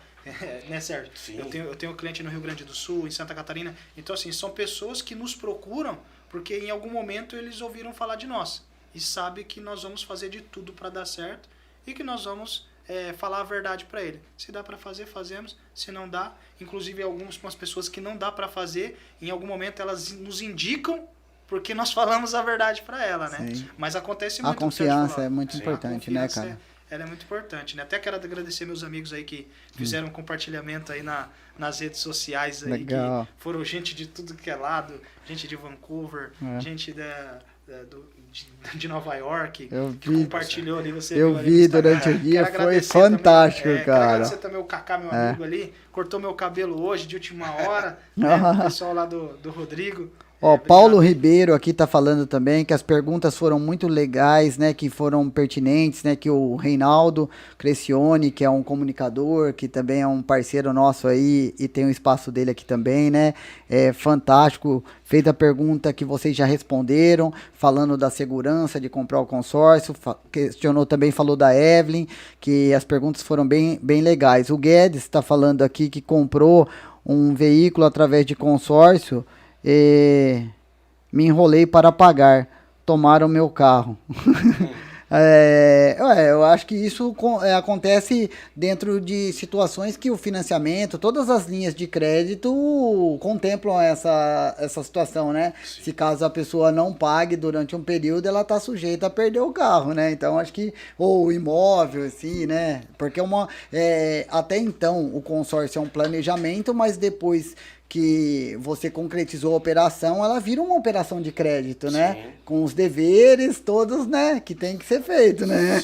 né, Sérgio? Sim. Eu tenho cliente no Rio Grande do Sul, em Santa Catarina. Então, assim, são pessoas que nos procuram porque em algum momento eles ouviram falar de nós e sabem que nós vamos fazer de tudo para dar certo e que nós vamos falar a verdade para ele. Se dá para fazer, fazemos. Se não dá, inclusive algumas pessoas que não dá para fazer, em algum momento elas nos indicam porque nós falamos a verdade para ela, né? Sim. Mas acontece muito. A confiança é muito importante, né, cara? Ela é muito importante, né? Até quero agradecer meus amigos aí que fizeram um compartilhamento aí nas redes sociais aí. Legal. Que foram gente de tudo que é lado, gente de Vancouver, gente de Nova York, que compartilhou ali, você eu viu ali vi no durante o dia, foi também, fantástico, Quero cara. agradecer também o Kaká, meu amigo ali, cortou meu cabelo hoje de última hora, né? O pessoal lá do Rodrigo. Ó, Paulo Ribeiro aqui tá falando também que as perguntas foram muito legais, né, que foram pertinentes, né, que o Reinaldo Crescione, que é um comunicador, que também é um parceiro nosso aí e tem um espaço dele aqui também, né, é fantástico, fez a pergunta que vocês já responderam, falando da segurança de comprar o consórcio, questionou também, falou da Evelyn, que as perguntas foram bem legais. O Guedes tá falando aqui que comprou um veículo através de consórcio, me enrolei para pagar, tomaram meu carro. Eu acho que isso acontece dentro de situações que o financiamento, todas as linhas de crédito contemplam essa situação, né? Sim. Se caso a pessoa não pague durante um período, ela está sujeita a perder o carro, né? Então, acho que, ou o imóvel, assim, né? Porque até então o consórcio é um planejamento, mas depois que você concretizou a operação, ela vira uma operação de crédito, né? Sim. Com os deveres todos, né? Que tem que ser feito, né?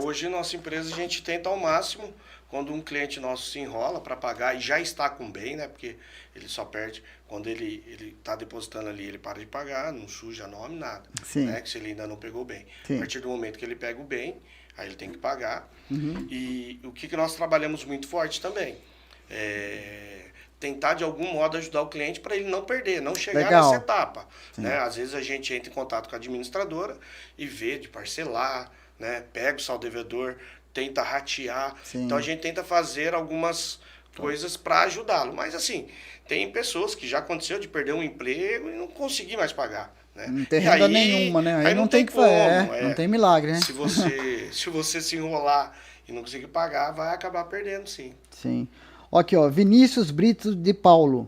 Hoje nossa empresa a gente tenta ao máximo, quando um cliente nosso se enrola para pagar e já está com bem, né? Porque ele só perde quando ele está depositando ali, ele para de pagar, não suja nome, nada. Sim. Né? Que se ele ainda não pegou bem. Sim. A partir do momento que ele pega o bem, aí ele tem que pagar. Uhum. E o que nós trabalhamos muito forte também tentar de algum modo ajudar o cliente para ele não perder, não chegar Legal. nessa etapa. Né? Às vezes a gente entra em contato com a administradora e vê de parcelar, né? Pega o saldo devedor, tenta ratear. Sim. Então a gente tenta fazer algumas coisas para ajudá-lo. Mas assim, tem pessoas que já aconteceu de perder um emprego e não conseguir mais pagar. Né? Não tem renda nenhuma, né? Aí não tem como. Não tem milagre, né? Se você se enrolar e não conseguir pagar, vai acabar perdendo, sim. Sim. Aqui, ó, Vinícius Brito de Paulo.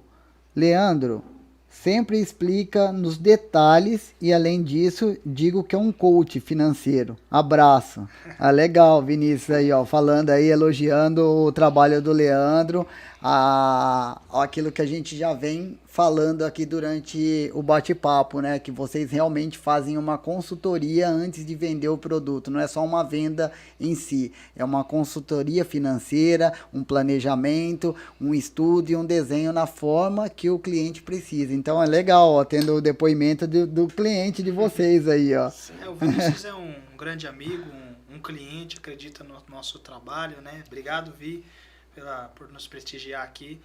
Leandro, sempre explica nos detalhes e, além disso, digo que é um coach financeiro. Abraço. Legal, Vinícius aí, ó, falando aí, elogiando o trabalho do Leandro. aquilo que a gente já vem falando aqui durante o bate-papo, né? Que vocês realmente fazem uma consultoria antes de vender o produto. Não é só uma venda em si. É uma consultoria financeira, um planejamento, um estudo e um desenho na forma que o cliente precisa. Então é legal, ó, tendo o depoimento do cliente de vocês aí, ó. O Vinícius é um grande amigo, um cliente, acredita no nosso trabalho, né? Obrigado, Vi, por nos prestigiar aqui.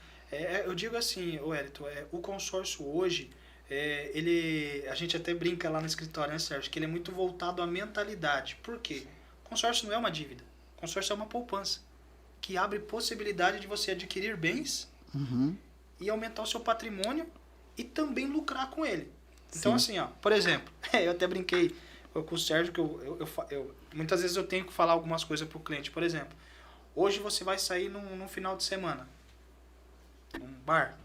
Eu digo assim, Wellington, o consórcio hoje, a gente até brinca lá no escritório, né, Sérgio, que ele é muito voltado à mentalidade. Por quê? Consórcio não é uma dívida. Consórcio é uma poupança que abre possibilidade de você adquirir bens e aumentar o seu patrimônio e também lucrar com ele. Então, assim, ó, por exemplo, eu até brinquei com o Sérgio que muitas vezes eu tenho que falar algumas coisas para o cliente. Por exemplo, hoje você vai sair num final de semana, num bar,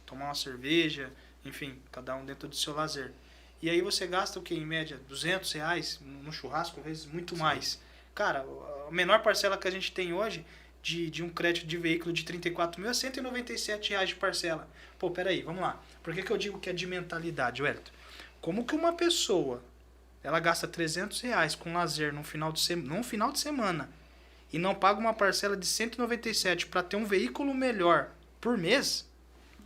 tomar uma cerveja, enfim, cada um dentro do seu lazer. E aí você gasta o que, em média? R$200 no churrasco, às vezes muito mais. Cara, a menor parcela que a gente tem hoje de um crédito de veículo de 34 mil é R$197 de parcela. Pô, peraí, vamos lá. Por que eu digo que é de mentalidade, Wellington? Como que uma pessoa, ela gasta R$300 com lazer num final de semana e não paga uma parcela de 197 para ter um veículo melhor por mês?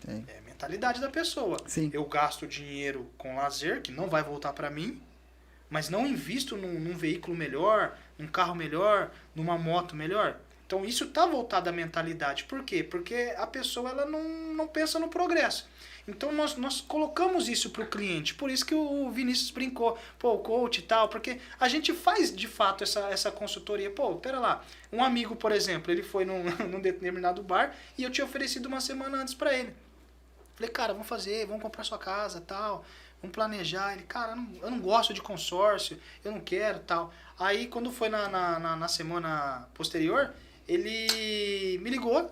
Sim. É a mentalidade da pessoa. Sim. Eu gasto dinheiro com lazer, que não vai voltar para mim, mas não invisto num veículo melhor, num carro melhor, numa moto melhor. Então isso está voltado à mentalidade. Por quê? Porque a pessoa ela não pensa no progresso. Então nós colocamos isso para o cliente. Por isso que o Vinícius brincou, pô, o coach e tal, porque a gente faz de fato essa consultoria. Pô, pera lá, um amigo, por exemplo, ele foi num determinado bar e eu tinha oferecido uma semana antes para ele. Falei, cara, vamos comprar sua casa tal, vamos planejar. Ele, cara, eu não gosto de consórcio, eu não quero tal. Aí quando foi na semana posterior, ele me ligou.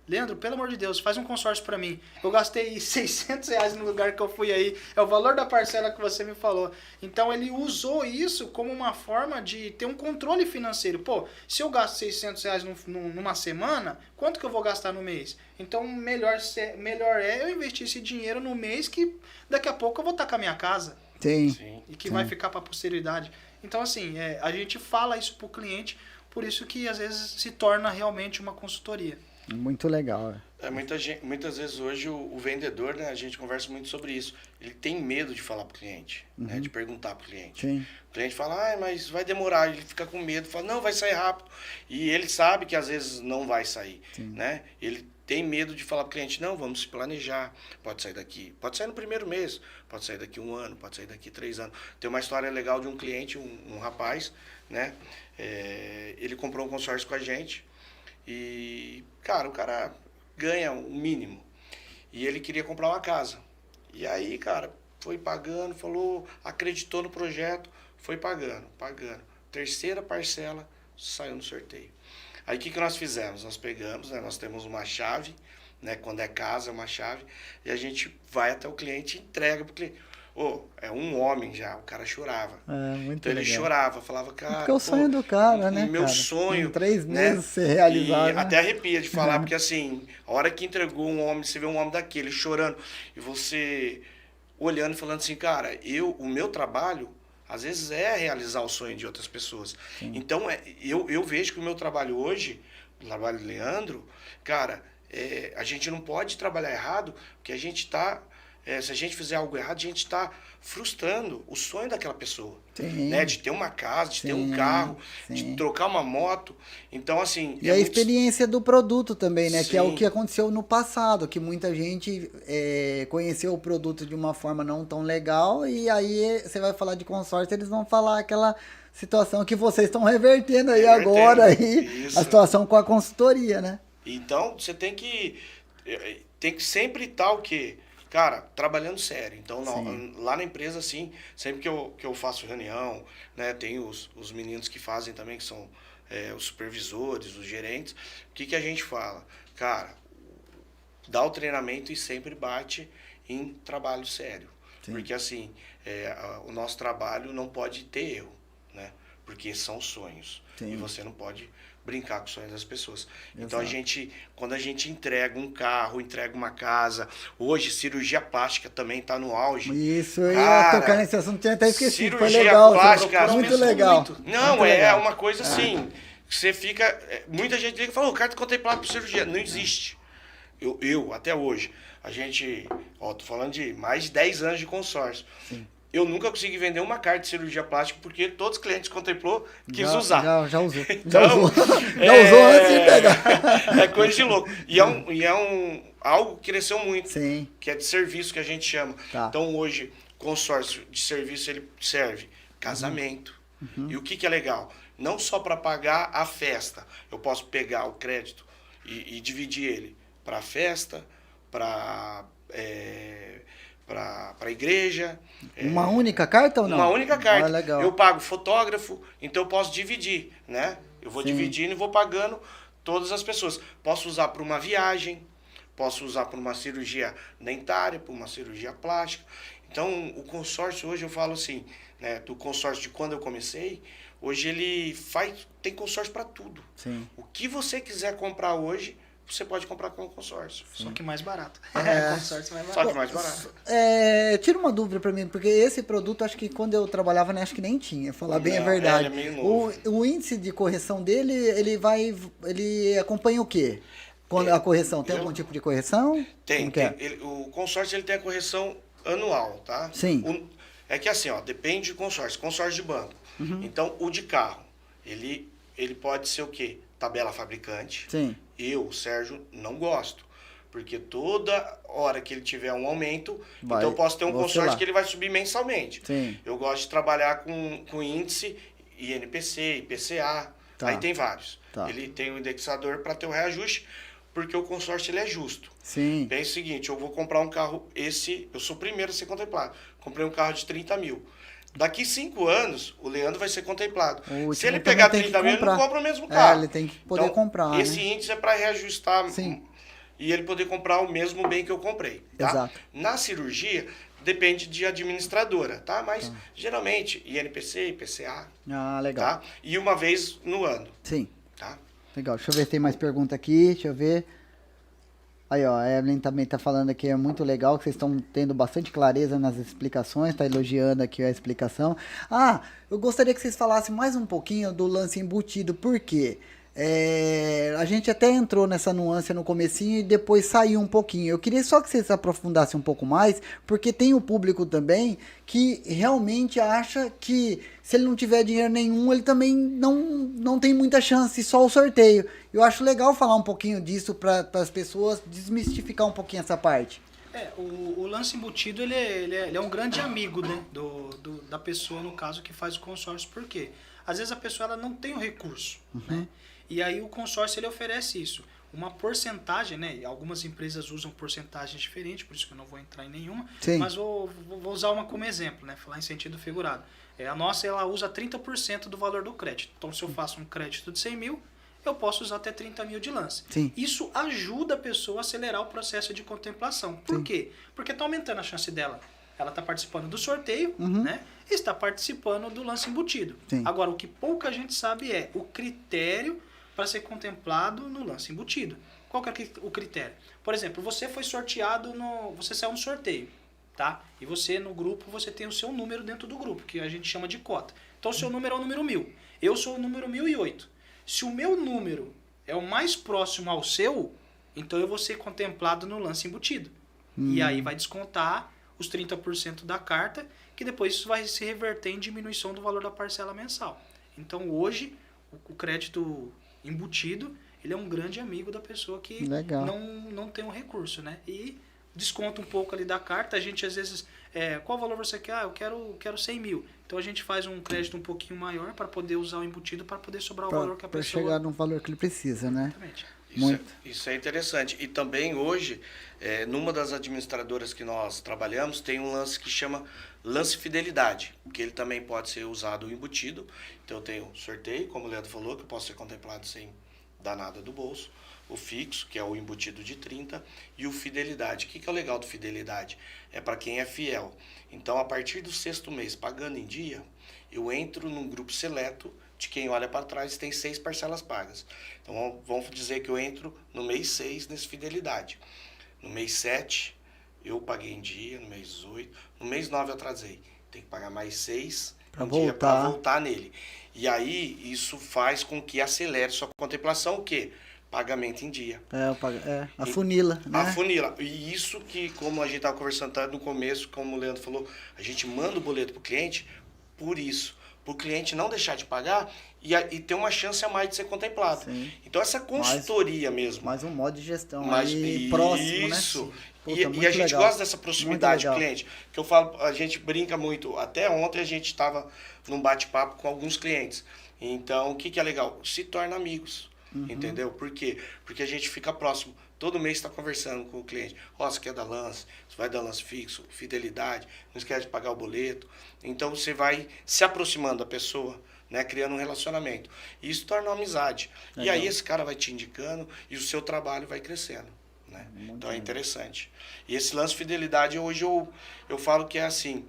Leandro, pelo amor de Deus, faz um consórcio para mim. Eu gastei R$600 no lugar que eu fui aí. É o valor da parcela que você me falou. Então ele usou isso como uma forma de ter um controle financeiro. Pô, se eu gasto R$600 numa semana, quanto que eu vou gastar no mês? Então melhor é eu investir esse dinheiro no mês que daqui a pouco eu vou estar com a minha casa. Sim. E que vai ficar para a posteridade. Então assim, a gente fala isso para o cliente, por isso que às vezes se torna realmente uma consultoria. Muito legal. Muitas vezes hoje o vendedor, né, a gente conversa muito sobre isso. Ele tem medo de falar para o cliente, né, de perguntar para o cliente. Sim. O cliente fala, mas vai demorar. Ele fica com medo, fala, não, vai sair rápido. E ele sabe que às vezes não vai sair. Né? Ele tem medo de falar para o cliente, não, vamos se planejar. Pode sair daqui. Pode sair no primeiro mês, pode sair daqui 1 ano, pode sair daqui 3 anos. Tem uma história legal de um cliente, um rapaz, né? Ele comprou um consórcio com a gente. E, cara, o cara ganha o mínimo. E ele queria comprar uma casa. E aí, cara, foi pagando, acreditou no projeto, foi pagando. Terceira parcela, saiu no sorteio. Aí o que nós fizemos? Nós pegamos, né, nós temos uma chave, né, quando é casa, é uma chave, e a gente vai até o cliente e entrega para o cliente. É um homem já, o cara chorava. Muito então ele legal. chorava, falava, cara... Porque é o sonho do cara, né, meu cara? sonho... Em 3 né, meses ser realizado. E né? até arrepia de falar, porque assim, a hora que entregou um homem, você vê um homem daquele chorando, e você olhando e falando assim, cara, o meu trabalho, às vezes é realizar o sonho de outras pessoas. Sim. Então, eu vejo que o meu trabalho hoje, o trabalho do Leandro, cara, a gente não pode trabalhar errado, porque a gente está... se a gente fizer algo errado, a gente está frustrando o sonho daquela pessoa. Né? De ter uma casa, de ter um carro, de trocar uma moto. Então, assim... E a experiência do produto também, né? Sim. Que é o que aconteceu no passado, que muita gente conheceu o produto de uma forma não tão legal, e aí você vai falar de consórcio, eles vão falar aquela situação que vocês estão revertendo aí agora, aí, a situação com a consultoria, né? Então, você tem que sempre estar o quê? Cara, trabalhando sério. Então, lá na empresa, assim, sempre que eu faço reunião, né, tem os meninos que fazem também, que são os supervisores, os gerentes. O que a gente fala? Cara, dá o treinamento e sempre bate em trabalho sério. Sim. Porque, assim, o nosso trabalho não pode ter erro, né? porque são sonhos. Sim. E você não pode brincar com os sonhos das pessoas. Então, quando a gente entrega um carro, entrega uma casa, hoje cirurgia plástica também está no auge. Isso, eu ia Cara, tocar nesse assunto, tinha até esquecido. Foi cirurgia legal, plástica, muito muito legal. Não, muito é legal. uma coisa assim, que você fica... Muita gente liga e fala, o cara tá contemplado por cirurgia. Não existe. Eu, até hoje, a gente... tô falando de mais de 10 anos de consórcio. Sim. Eu nunca consegui vender uma carta de cirurgia plástica porque todos os clientes contemplou quis usar. Já usou. Então, já usou antes de pegar. É coisa de louco. E algo que cresceu muito. Sim. Que é de serviço que a gente chama. Tá. Então hoje, consórcio de serviço, ele serve casamento. E o que é legal? Não só para pagar a festa. Eu posso pegar o crédito e dividir ele para a festa, para a igreja. Uma única carta ou não? Uma única carta. Legal. Eu pago fotógrafo, então eu posso dividir, né? Eu vou dividindo e vou pagando todas as pessoas. Posso usar para uma viagem, posso usar para uma cirurgia dentária, para uma cirurgia plástica. Então, o consórcio hoje, eu falo assim, né? Do consórcio de quando eu comecei, hoje ele tem consórcio para tudo. Sim. O que você quiser comprar hoje, você pode comprar com o consórcio. Só que mais barato. Só Consórcio mais barato. que mais barato. Tira uma dúvida pra mim, porque esse produto, acho que quando eu trabalhava, né, acho que nem tinha, falar bem a verdade. Ele é meio novo. O índice de correção dele, ele acompanha o quê? Quando a correção, tem algum tipo de correção? Tem. Como que é? O consórcio ele tem a correção anual, tá? Sim. É que assim, depende de consórcio. Consórcio de banco. Então, o de carro, ele pode ser o quê? Tabela fabricante. Sim. Eu, Sérgio, não gosto. Porque toda hora que ele tiver um aumento, então eu posso ter um consórcio que ele vai subir mensalmente. Sim. Eu gosto de trabalhar com índice INPC, IPCA. Tá. Aí tem vários. Tá. Ele tem um indexador para ter o reajuste, porque o consórcio ele é justo. Sim. Pensa o seguinte, eu vou comprar um carro, eu sou o primeiro a ser contemplado. Comprei um carro de 30 mil. Daqui 5 anos, o Leandro vai ser contemplado. Se ele pegar 30 mil, ele não compra o mesmo carro. Ele tem que poder comprar. Esse índice é para reajustar. Sim. E ele poder comprar o mesmo bem que eu comprei. Tá? Exato. Na cirurgia, depende de administradora, tá? Mas, geralmente, INPC, IPCA. Legal. Tá? E uma vez no ano. Sim. Tá? Legal. Deixa eu ver se tem mais pergunta aqui. Deixa eu ver. Aí, ó, a Evelyn também tá falando aqui, é muito legal, que vocês estão tendo bastante clareza nas explicações, tá elogiando aqui a explicação. Eu gostaria que vocês falassem mais um pouquinho do lance embutido, por quê? A gente até entrou nessa nuance no comecinho e depois saiu um pouquinho. Eu queria só que vocês aprofundassem um pouco mais, porque tem o público também que realmente acha que se ele não tiver dinheiro nenhum, ele também não tem muita chance, só o sorteio. Eu acho legal falar um pouquinho disso para as pessoas desmistificar um pouquinho essa parte. O lance embutido ele é um grande amigo, né, da pessoa, no caso, que faz o consórcio. Por quê? Às vezes a pessoa ela não tem o recurso, né? E aí o consórcio ele oferece isso. Uma porcentagem, né? Algumas empresas usam porcentagens diferentes, por isso que eu não vou entrar em nenhuma. Sim. Mas vou usar uma como exemplo, né? Falar em sentido figurado. A nossa ela usa 30% do valor do crédito. Então se eu faço um crédito de 100 mil, eu posso usar até 30 mil de lance. Sim. Isso ajuda a pessoa a acelerar o processo de contemplação. Por quê? Porque está aumentando a chance dela. Ela está participando do sorteio, né? E está participando do lance embutido. Sim. Agora, o que pouca gente sabe é o critério para ser contemplado no lance embutido. Qual que é o critério? Por exemplo, você foi sorteado você saiu no sorteio, tá? E você no grupo, você tem o seu número dentro do grupo, que a gente chama de cota. Então o seu número é o número 1000. Eu sou o número 1008. Se o meu número é o mais próximo ao seu, então eu vou ser contemplado no lance embutido. E aí vai descontar os 30% da carta, que depois isso vai se reverter em diminuição do valor da parcela mensal. Então hoje, o crédito embutido, ele é um grande amigo da pessoa que não tem um recurso, né? E desconta um pouco ali da carta. A gente às vezes, qual valor você quer? Eu quero 100 mil. Então a gente faz um crédito um pouquinho maior para poder usar o embutido, para poder sobrar o valor que a pessoa... Para chegar no valor que ele precisa, né? Exatamente. Isso é interessante. E também hoje, numa das administradoras que nós trabalhamos, tem um lance que chama lance fidelidade, que ele também pode ser usado embutido. Então eu tenho sorteio, como o Leandro falou, que eu posso ser contemplado sem danada do bolso, o fixo, que é o embutido de 30, e o fidelidade. O que é o legal do fidelidade? É para quem é fiel. Então, a partir do 6º mês, pagando em dia, eu entro num grupo seleto de quem olha para trás tem 6 parcelas pagas. Então, vamos dizer que eu entro no mês 6 nesse fidelidade. No mês 7, eu paguei em dia, no mês 8. No mês 9, eu atrasei. Tem que pagar mais 6 Pra em dia para voltar. voltar nele. E aí, isso faz com que acelere sua contemplação, o quê? Pagamento em dia. A funila, né? A funila. E isso que, como a gente estava conversando no começo, como o Leandro falou, a gente manda o boleto para o cliente por isso. Para o cliente não deixar de pagar e ter uma chance a mais de ser contemplado. Sim. Então, essa consultoria mesmo. Mais um modo de gestão Mas aí próximo, né? isso. Puta, E muito a gente legal. gosta dessa Muito proximidade com o legal. cliente. Que eu falo, a gente brinca muito. Até ontem a gente estava num bate-papo com alguns clientes. Então, o que é legal? Se torna amigos. Entendeu? Por quê? Porque a gente fica próximo. Todo mês está conversando com o cliente. Ó, você quer dar lance? Você vai dar lance fixo? Fidelidade? Não esquece de pagar o boleto. Então, você vai se aproximando da pessoa, né? Criando um relacionamento. E isso torna uma amizade. E Legal. aí, esse cara vai te indicando e o seu trabalho vai crescendo. Né? Muito Então é bom. interessante. E esse lance fidelidade, hoje eu falo que é assim,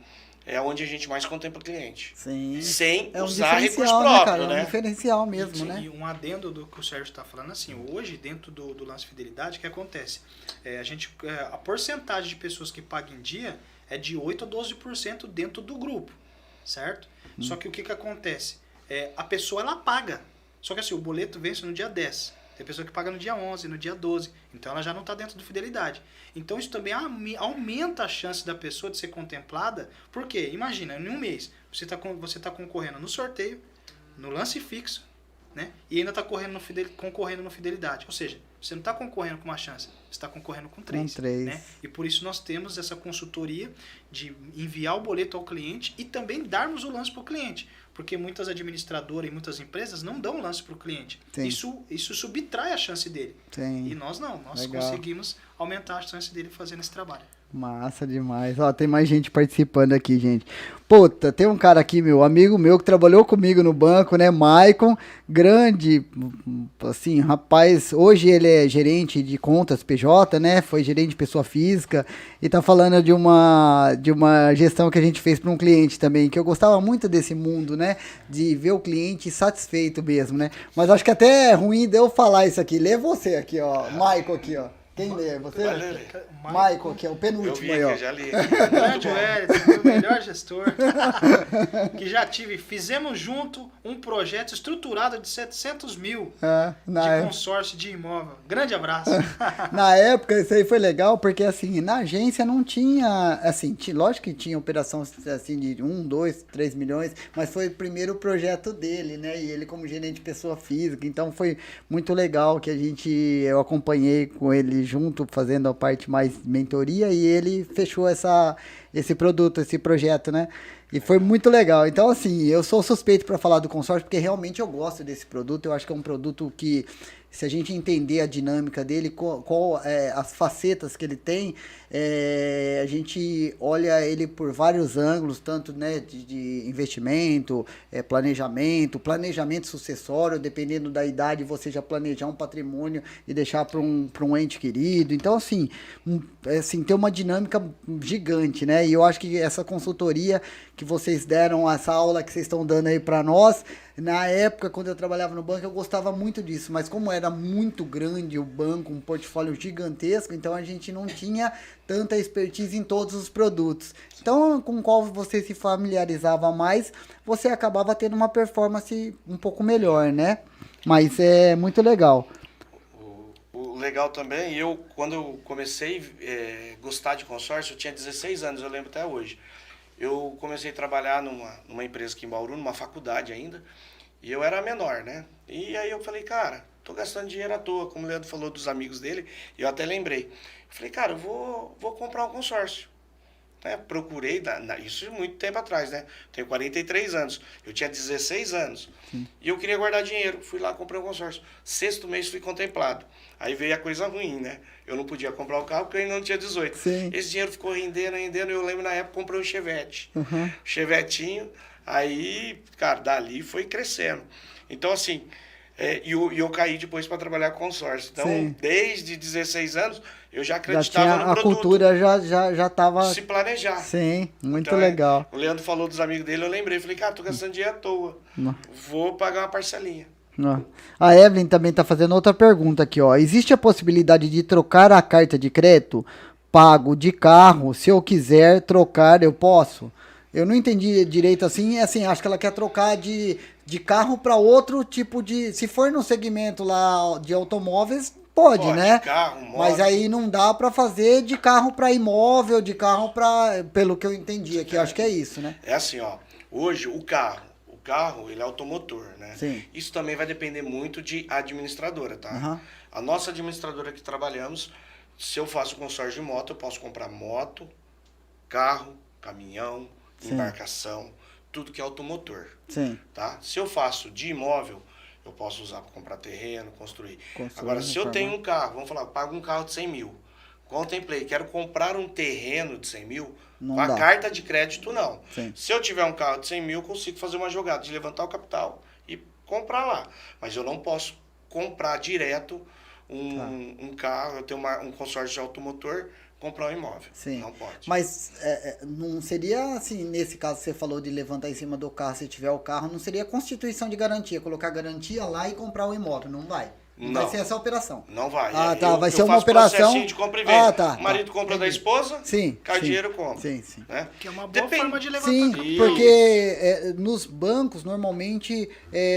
é onde a gente mais contempla o cliente. Sim. Sem É um usar recurso diferencial, né, próprio, cara? É um né? diferencial mesmo, Sim, né? E um adendo do que o Sérgio está falando, assim, hoje, dentro do lance fidelidade, o que acontece? A porcentagem de pessoas que pagam em dia é de 8% a 12% dentro do grupo, certo? Só que o que acontece? A pessoa, ela paga. Só que assim, o boleto vence no dia 10. Tem pessoa que paga no dia 11, no dia 12. Então ela já não está dentro do fidelidade. Então isso também aumenta a chance da pessoa de ser contemplada. Por quê? Imagina, em um mês, você tá concorrendo no sorteio, no lance fixo, né? E ainda está concorrendo no fidelidade. Ou seja, você não está concorrendo com uma chance, você está concorrendo com 3. Com 3. Né? E por isso nós temos essa consultoria de enviar o boleto ao cliente e também darmos o lance para o cliente. Porque muitas administradoras e muitas empresas não dão lance para o cliente. Sim. Isso subtrai a chance dele. Sim. E nós não. Nós Legal. conseguimos aumentar a chance dele fazendo esse trabalho. Massa demais. Ó, tem mais gente participando aqui, gente. Puta, tem um cara aqui, meu amigo meu, que trabalhou comigo no banco, né? Maicon, grande, assim, rapaz, hoje ele é gerente de contas PJ, né? Foi gerente de pessoa física e tá falando de uma gestão que a gente fez para um cliente também, que eu gostava muito desse mundo, né? De ver o cliente satisfeito mesmo, né? Mas acho que até é ruim de eu falar isso aqui. Lê você aqui, ó. Maicon aqui, ó. Quem lê? Você? Vai ler. Maicon, que é o Eu penúltimo vi aí, aqui, ó. eu já li. Grande Wellington, o melhor gestor que já tive. Fizemos junto um projeto estruturado de 700 mil de consórcio de imóvel. Grande abraço. Na época, isso aí foi legal, porque assim, na agência não tinha, assim, lógico que tinha operação assim de 1, 2, 3 milhões, mas foi o primeiro projeto dele, né? E ele como gerente de pessoa física, então foi muito legal que eu acompanhei com ele junto, fazendo a parte mais mentoria, e ele fechou esse produto, esse projeto, né? E foi muito legal. Então, assim, eu sou suspeito para falar do consórcio, porque realmente eu gosto desse produto. Eu acho que é um produto que, se a gente entender a dinâmica dele, qual as facetas que ele tem, a gente olha ele por vários ângulos, tanto, né, de investimento, planejamento sucessório, dependendo da idade, você já planejar um patrimônio e deixar para um ente querido. Então, assim, tem uma dinâmica gigante, né? E eu acho que essa consultoria que vocês deram, essa aula que vocês estão dando aí para nós, na época, quando eu trabalhava no banco, eu gostava muito disso, mas como era muito grande o banco, um portfólio gigantesco, então a gente não tinha tanta expertise em todos os produtos. Então, com qual você se familiarizava mais, você acabava tendo uma performance um pouco melhor, né? Mas é muito legal. O legal também, quando eu comecei a gostar de consórcio, eu tinha 16 anos, eu lembro até hoje. Eu comecei a trabalhar numa empresa aqui em Bauru, numa faculdade ainda, e eu era menor, né? E aí eu falei, cara, tô gastando dinheiro à toa, como o Leandro falou dos amigos dele, e eu até lembrei. Eu falei, cara, eu vou comprar um consórcio. Procurei, isso muito tempo atrás, né? Tenho 43 anos, eu tinha 16 anos. Sim. E eu queria guardar dinheiro, fui lá, comprei um consórcio. 6º mês fui contemplado. Aí veio a coisa ruim, né? Eu não podia comprar o carro porque eu ainda não tinha 18. Sim. Esse dinheiro ficou rendendo, eu lembro na época comprei um Chevette. Chevetinho, aí, cara, dali foi crescendo. Então, assim, E eu caí depois para trabalhar com consórcio. Então, Sim. desde 16 anos, eu já Já acreditava tinha, no a produto. cultura já tava... Se planejar. Sim, muito Então, legal. o Leandro falou dos amigos dele, eu lembrei. Falei, cara, tô gastando dinheiro à toa. Não. Vou pagar uma parcelinha. Ó. A Evelyn também está fazendo outra pergunta aqui, ó. Existe a possibilidade de trocar a carta de crédito pago de carro? Se eu quiser trocar, eu posso? Eu não entendi direito assim, acho que ela quer trocar de carro para outro tipo de... Se for no segmento lá de automóveis, pode, né? Carro, moto. Mas aí não dá para fazer de carro para imóvel, de carro para... Pelo que eu entendi aqui, acho que é isso, né? É assim, ó. Hoje, o carro, ele é automotor, né? Sim. Isso também vai depender muito de administradora, tá? Aham. A nossa administradora que trabalhamos, se eu faço consórcio de moto, eu posso comprar moto, carro, caminhão, Sim. embarcação, tudo que é automotor, Sim. tá? Se eu faço de imóvel, eu posso usar para comprar terreno, construir. Agora, se eu reformar. tenho um carro, vamos falar, eu pago um carro de 100 mil, contemplei, quero comprar um terreno de 100 mil, Não com a dá. carta de crédito, não. Sim. Se eu tiver um carro de 100 mil, eu consigo fazer uma jogada de levantar o capital e comprar lá. Mas eu não posso comprar direto um carro, eu tenho um consórcio de automotor, comprar um imóvel. Sim. Não pode. Mas não seria assim, nesse caso que você falou de levantar em cima do carro, se tiver o carro, não seria constituição de garantia, colocar garantia lá e comprar o imóvel, não vai. Não vai ser essa a operação. Não vai. Ah, tá, vai ser eu uma faço operação... processinho de compra e venda. Ah, tá. O marido compra da esposa, Sim. cai sim, dinheiro compra. Sim, sim. Né? Que é uma boa Depende. forma de levantar. Sim, Isso. porque nos bancos normalmente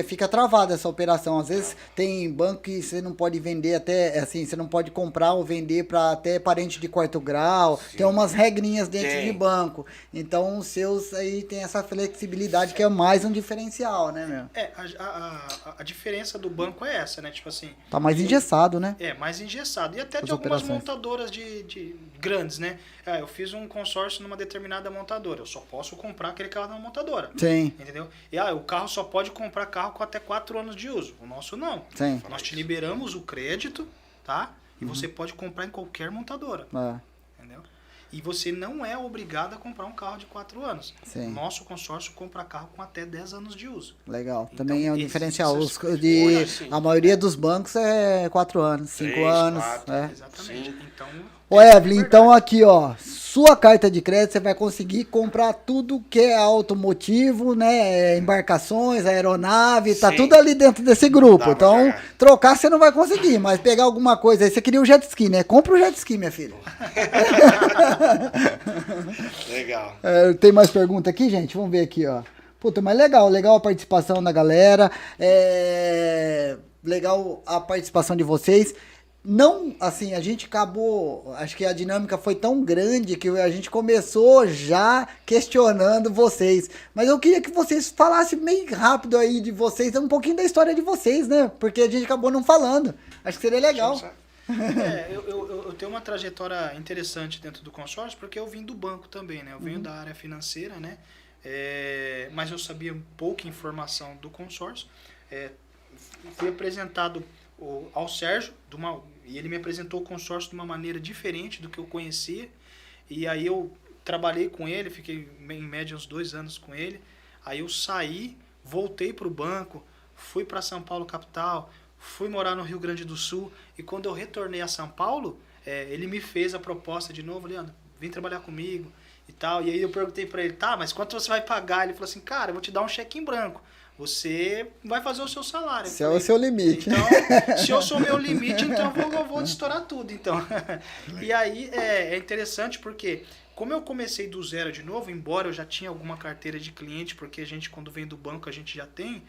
fica travada essa operação. Às vezes tem banco que você não pode vender até, assim, você não pode comprar ou vender para até parente de quarto grau. Sim. Tem umas regrinhas dentro Tem. de banco. Então os seus aí tem essa flexibilidade que é mais um diferencial, né, meu? A diferença do banco é essa, né? Tipo assim, Tá mais engessado, né? mais engessado. E até As de algumas operações. montadoras de grandes, né? Eu fiz um consórcio numa determinada montadora. Eu só posso comprar aquele carro na montadora. Sim, Entendeu? E o carro só pode comprar carro com até 4 anos de uso. O nosso não. sim. Nós te liberamos o crédito, tá? E você pode comprar em qualquer montadora. É, Entendeu? E você não é obrigado a comprar um carro de 4 anos. Sim. O nosso consórcio compra carro com até 10 anos de uso. legal. Então, Também é um esses- diferencial. essas coisas, sim. A maioria dos bancos é 4 anos, 5 3, anos. 4. É. Exatamente. Sim. Então, Ô Evelyn, então aqui ó, sua carta de crédito você vai conseguir comprar tudo que é automotivo, né, embarcações, aeronave, tá Sim. tudo ali dentro desse grupo. Dá pra Então, pegar. trocar você não vai conseguir, mas pegar alguma coisa aí, você queria o jet ski, né? Compra o jet ski, minha filha. Legal. Tem mais pergunta aqui, gente? Vamos ver aqui, ó. Puta, mas legal a participação da galera. Legal a participação de vocês. Não, assim, a gente acabou, acho que a dinâmica foi tão grande que a gente começou já questionando vocês. Mas eu queria que vocês falassem bem rápido aí de vocês, um pouquinho da história de vocês, né? Porque a gente acabou não falando. Acho que seria legal. eu tenho uma trajetória interessante dentro do consórcio, porque eu vim do banco também, né? Eu venho da área financeira, né? Mas eu sabia pouca informação do consórcio. Fui apresentado ao Sérgio, e ele me apresentou o consórcio de uma maneira diferente do que eu conhecia. E aí eu trabalhei com ele, fiquei em média uns 2 anos com ele. Aí eu saí, voltei para o banco, fui para São Paulo capital, fui morar no Rio Grande do Sul. E quando eu retornei a São Paulo, ele me fez a proposta de novo, Leandro, vem trabalhar comigo e tal. E aí eu perguntei para ele, tá, mas quanto você vai pagar? Ele falou assim, cara, eu vou te dar um cheque em branco. Você vai fazer o seu salário. Esse é o seu limite. Então, se eu sou meu limite, então eu vou estourar tudo. Então. E aí é interessante porque, como eu comecei do zero de novo, embora eu já tinha alguma carteira de cliente, porque a gente, quando vem do banco, a gente já tem,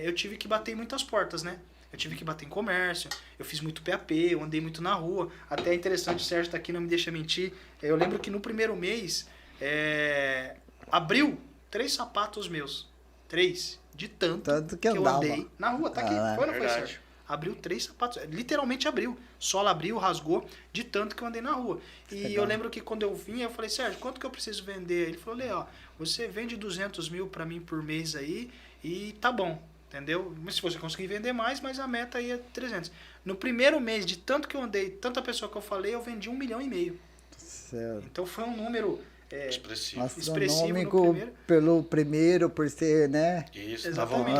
eu tive que bater em muitas portas, né? Eu tive que bater em comércio, eu fiz muito PAP, eu andei muito na rua. Até é interessante, o Sérgio tá aqui, não me deixa mentir. Eu lembro que no primeiro mês, abriu 3 sapatos meus. 3, de tanto que eu andava. andei na rua, tá aqui, foi ou não foi, Verdade. Sérgio? Abriu 3 sapatos, literalmente abriu, sola abriu, rasgou, de tanto que eu andei na rua. E Legal. eu lembro que quando eu vim, eu falei, Sérgio, quanto que eu preciso vender? Ele falou, Lê, ó, você vende 200 mil pra mim por mês aí e tá bom, entendeu? Mas se você conseguir vender mais, mas a meta aí é 300. No primeiro mês, de tanto que eu andei, tanta pessoa que eu falei, eu vendi 1,5 milhão. Certo. Então foi um número Expressivo. expressivo no Astronômico primeiro. pelo primeiro, por ser, né? Isso, Exatamente.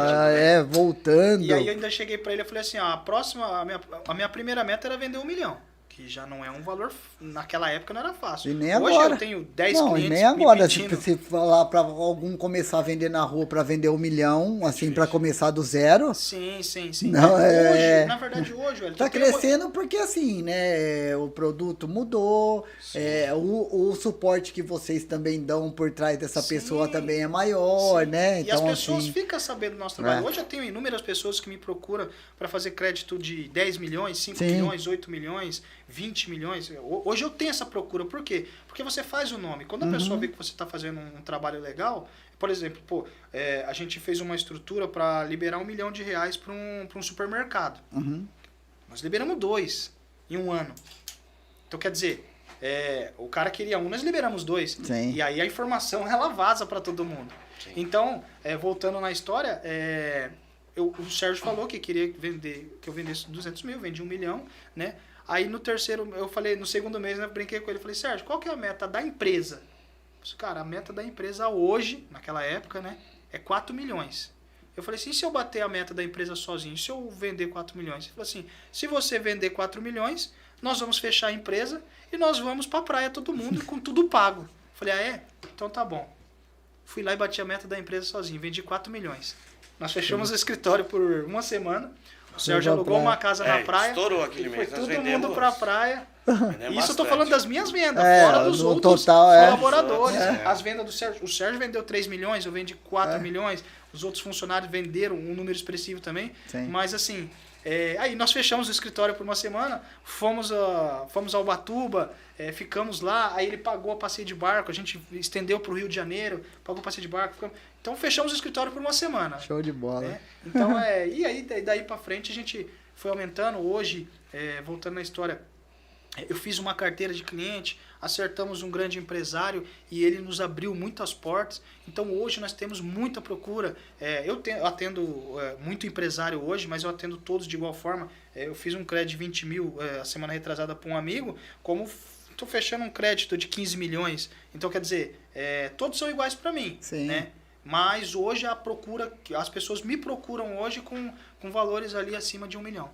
Voltando. E aí eu ainda cheguei pra ele e falei assim, ó, a minha primeira meta era vender 1 milhão. Que já não é um valor, naquela época não era fácil. E nem Hoje agora. eu tenho 10 não, clientes e nem agora. me pedindo. Se falar pra algum começar a vender na rua pra vender 1 milhão, assim, pra começar do zero. Sim. Não, Hoje, na verdade, hoje, velho. Tá crescendo porque assim, né? O produto mudou, o suporte que vocês também dão por trás dessa pessoa também é maior, né? E Então, as pessoas assim, ficam sabendo do nosso trabalho. Hoje eu tenho inúmeras pessoas que me procuram para fazer crédito de 10 milhões, 5 milhões, 8 milhões, 20 milhões. Hoje eu tenho essa procura. Por quê? Porque você faz o nome. Quando a pessoa vê que você está fazendo um trabalho legal, por exemplo, a gente fez uma estrutura para liberar R$1 milhão para um supermercado. Nós liberamos 2 em um ano. Então, quer dizer, o cara queria 1, nós liberamos 2. Sim. E aí a informação, ela vaza para todo mundo. Sim. Então, voltando na história, o Sérgio falou que queria que eu vendesse 200 mil, vendi 1 milhão, né? Aí no segundo mês, né, eu brinquei com ele, falei, Sérgio, qual que é a meta da empresa? Eu falei, cara, a meta da empresa hoje, naquela época, né, é 4 milhões. Eu falei assim, e se eu bater a meta da empresa sozinho? Se eu vender 4 milhões? Ele falou assim, se você vender 4 milhões, nós vamos fechar a empresa e nós vamos pra praia todo mundo com tudo pago. Eu falei, ah, é? Então tá bom. Fui lá e bati a meta da empresa sozinho, vendi 4 milhões. Nós fechamos o escritório por uma semana. O Sérgio alugou uma casa na praia. Estourou aquele mês. Foi todo mundo pra praia. Isso eu tô bastante. falando das minhas vendas, fora dos no outros total, colaboradores. É. As vendas do Sérgio. O Sérgio vendeu 3 milhões, eu vendi 4 milhões. Os outros funcionários venderam um número expressivo também. Sim. Mas assim, aí nós fechamos o escritório por uma semana, fomos a Ubatuba, ficamos lá, aí ele pagou a passeio de barco, a gente estendeu para o Rio de Janeiro, pagou o passeio de barco, então fechamos o escritório por uma semana. Show de bola. Né? Então, e aí daí para frente a gente foi aumentando. Hoje, voltando na história, eu fiz uma carteira de cliente, acertamos um grande empresário e ele nos abriu muitas portas. Então hoje nós temos muita procura. Eu atendo muito empresário hoje, mas eu atendo todos de igual forma. Eu fiz um crédito de 20 mil a semana retrasada para um amigo, como estou fechando um crédito de 15 milhões. Então quer dizer, todos são iguais para mim. Sim. Né? Mas hoje a procura, as pessoas me procuram hoje com valores ali acima de 1 milhão.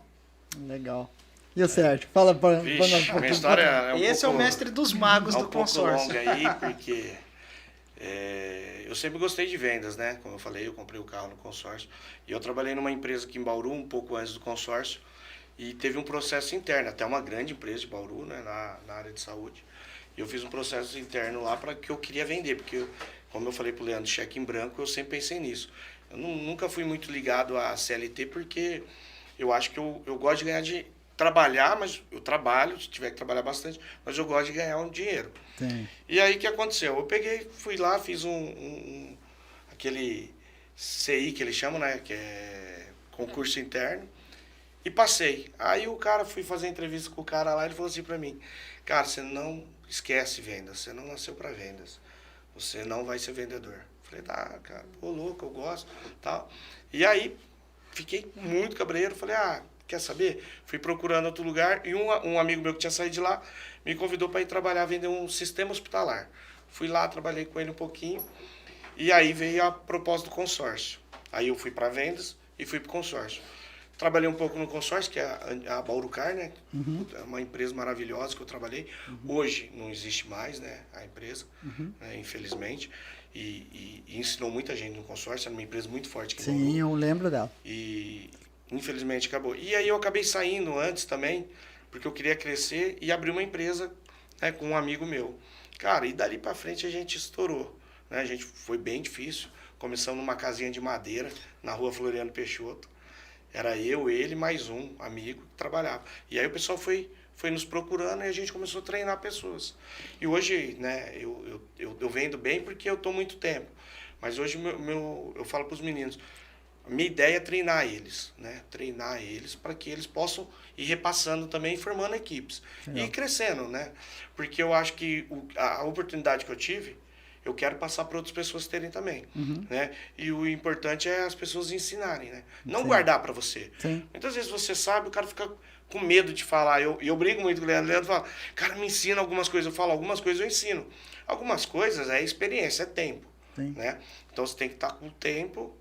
Legal. E o Sérgio? Fala para Vixe, a minha história é um Esse pouco, é o mestre dos magos é um do pouco consórcio. longa aí, porque eu sempre gostei de vendas, né? Como eu falei, eu comprei o carro no consórcio. E eu trabalhei numa empresa aqui em Bauru, um pouco antes do consórcio, e teve um processo interno, até uma grande empresa de Bauru, né? Na área de saúde. E eu fiz um processo interno lá para que eu queria vender, porque, como eu falei pro Leandro, cheque em branco, eu sempre pensei nisso. Eu nunca fui muito ligado a CLT, porque eu acho que eu gosto de ganhar trabalhar, mas eu trabalho, se tiver que trabalhar bastante, mas eu gosto de ganhar um dinheiro. Sim. E aí o que aconteceu? Eu fui lá, fiz aquele CI que eles chamam, né? Que é concurso interno, e passei. Aí fui fazer entrevista com o cara lá, ele falou assim pra mim, cara, você não esquece vendas, você não nasceu pra vendas, você não vai ser vendedor. Falei, tá, cara, pô, louco, eu gosto, tal. E aí, fiquei muito cabreiro, falei, quer saber? Fui procurando outro lugar e um amigo meu que tinha saído de lá me convidou para ir trabalhar, vender um sistema hospitalar. Fui lá, trabalhei com ele um pouquinho e aí veio a proposta do consórcio. Aí eu fui para vendas e fui para o consórcio. Trabalhei um pouco no consórcio, que é a Baurucar, né? É uma empresa maravilhosa que eu trabalhei. Hoje não existe mais, né, a empresa, né, infelizmente. E ensinou muita gente no consórcio, era uma empresa muito forte aqui em Bauru. Sim, eu lembro dela. E infelizmente acabou. E aí eu acabei saindo antes também, porque eu queria crescer e abrir uma empresa, né, com um amigo meu. Cara, e dali pra frente a gente estourou, né? A gente foi bem difícil. Começamos numa casinha de madeira, na rua Floriano Peixoto. Era eu, ele, mais um amigo que trabalhava. E aí o pessoal foi nos procurando e a gente começou a treinar pessoas. E hoje, né, eu vendo bem porque eu estou muito tempo. Mas hoje eu falo para os meninos, a minha ideia é treinar eles, né? Treinar eles para que eles possam ir repassando também, formando equipes. Legal. E ir crescendo, né? Porque eu acho que a oportunidade que eu tive, eu quero passar para outras pessoas terem também, né? E o importante é as pessoas ensinarem, né? Não guardar para você. Sim. Muitas vezes você sabe, o cara fica com medo de falar. Eu brigo muito com o Leandro. O Leandro fala, cara, me ensina algumas coisas. Eu falo, algumas coisas eu ensino. Algumas coisas é experiência, é tempo, Sim. né? Então você tem que estar com o tempo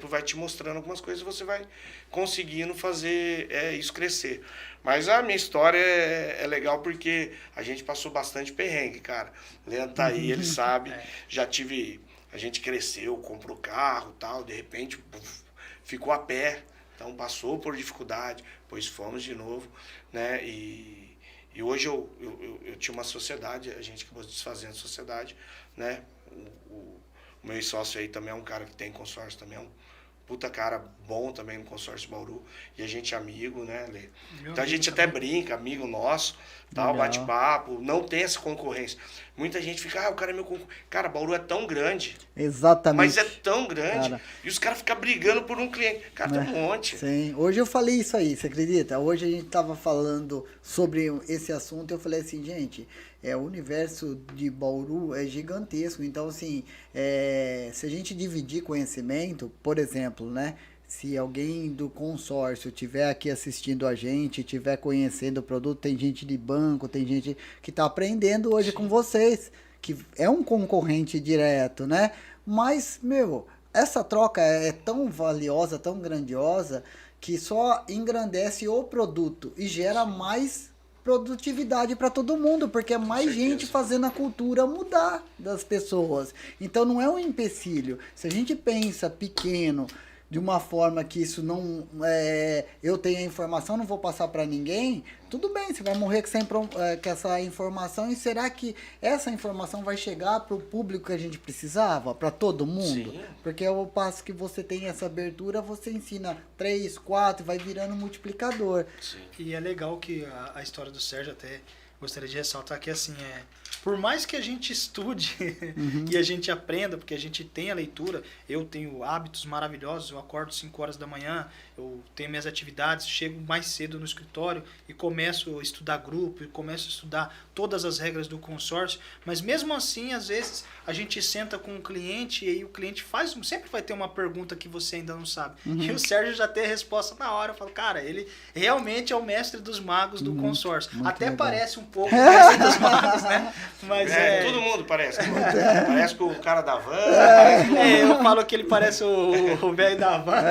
vai te mostrando algumas coisas e você vai conseguindo fazer isso crescer. Mas a minha história é legal porque a gente passou bastante perrengue, cara. O Leandro tá aí, ele sabe. Já tive... A gente cresceu, comprou carro e tal, de repente ficou a pé. Então passou por dificuldade, depois fomos de novo, né? E hoje eu tinha uma sociedade, a gente acabou desfazendo a sociedade, né? O meu sócio aí também é um cara que tem consórcio, também é um puta cara bom também no consórcio Bauru. E a gente é amigo, né, Lê? Então a gente até brinca, amigo nosso, tal, bate-papo, não tem essa concorrência. Muita gente fica, o cara é meu concorrente. Cara, Bauru é tão grande. Exatamente. Mas é tão grande. Cara. E os caras ficam brigando por um cliente. Cara, tem um monte. Sim. Hoje eu falei isso aí, você acredita? Hoje a gente tava falando sobre esse assunto e eu falei assim, gente, o universo de Bauru é gigantesco. Então, assim, se a gente dividir conhecimento, por exemplo, né? Se alguém do consórcio estiver aqui assistindo a gente, estiver conhecendo o produto, tem gente de banco, tem gente que está aprendendo hoje com vocês, que é um concorrente direto, né? Mas, meu, essa troca é tão valiosa, tão grandiosa, que só engrandece o produto e gera mais produtividade para todo mundo, porque é mais gente fazendo a cultura mudar das pessoas. Então não é um empecilho. Se a gente pensa pequeno, de uma forma que isso não eu tenho a informação, não vou passar para ninguém, tudo bem, você vai morrer com essa informação, e será que essa informação vai chegar para o público que a gente precisava, para todo mundo? Sim. Porque ao passo que você tem essa abertura, você ensina 3, 4, vai virando multiplicador. Sim. E é legal que a história do Sérgio, até gostaria de ressaltar que, assim, por mais que a gente estude e a gente aprenda, porque a gente tem a leitura, eu tenho hábitos maravilhosos, eu acordo 5 horas da manhã, eu tenho minhas atividades, chego mais cedo no escritório e começo a estudar grupo, e começo a estudar todas as regras do consórcio, mas mesmo assim, às vezes, a gente senta com o cliente e aí o cliente sempre vai ter uma pergunta que você ainda não sabe. E o Sérgio já tem a resposta na hora, eu falo, cara, ele realmente é o mestre dos magos do consórcio. Até legal. Parece um pouco o mestre dos magos, né? Mas todo mundo parece. Parece com o cara da van. Eu falo que ele parece o velho da van.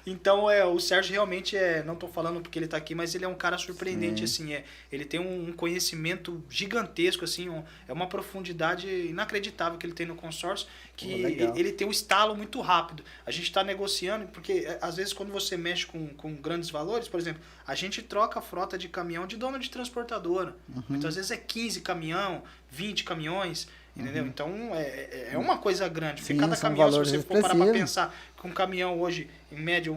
Então, o Sérgio realmente não estou falando porque ele está aqui, mas ele é um cara surpreendente, assim, ele tem um conhecimento gigantesco, assim, é uma profundidade inacreditável que ele tem no consórcio, que ele tem um estalo muito rápido. A gente está negociando, porque às vezes quando você mexe com grandes valores, por exemplo, a gente troca a frota de caminhão de dono de transportadora. Muitas vezes é 15 caminhão, 20 caminhões, entendeu? Então é uma coisa grande. Porque cada caminhão, se você for parar para pensar, que um caminhão hoje, em média,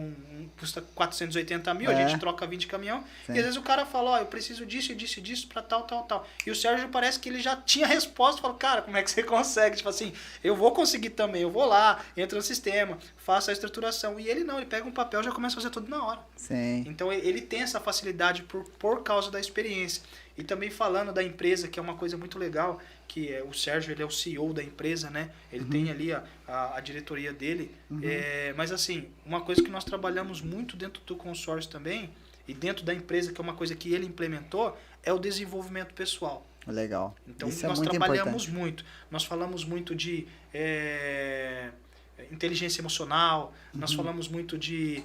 custa 480 mil, a gente troca 20 caminhão, e às vezes o cara fala, eu preciso disso, disso e disso para tal, tal, tal. E o Sérgio parece que ele já tinha resposta, fala, cara, como é que você consegue? Tipo assim, eu vou conseguir também, eu vou lá, entro no sistema, faço a estruturação. E ele não, ele pega um papel e já começa a fazer tudo na hora. Sim. Então ele tem essa facilidade por causa da experiência. E também falando da empresa, que é uma coisa muito legal, que o Sérgio, ele é o CEO da empresa, né? Ele tem ali a diretoria dele. Mas assim, uma coisa que nós trabalhamos muito dentro do consórcio também, e dentro da empresa, que é uma coisa que ele implementou, é o desenvolvimento pessoal. Legal. Então isso nós muito trabalhamos importante. muito. Nós falamos muito de inteligência emocional, nós falamos muito de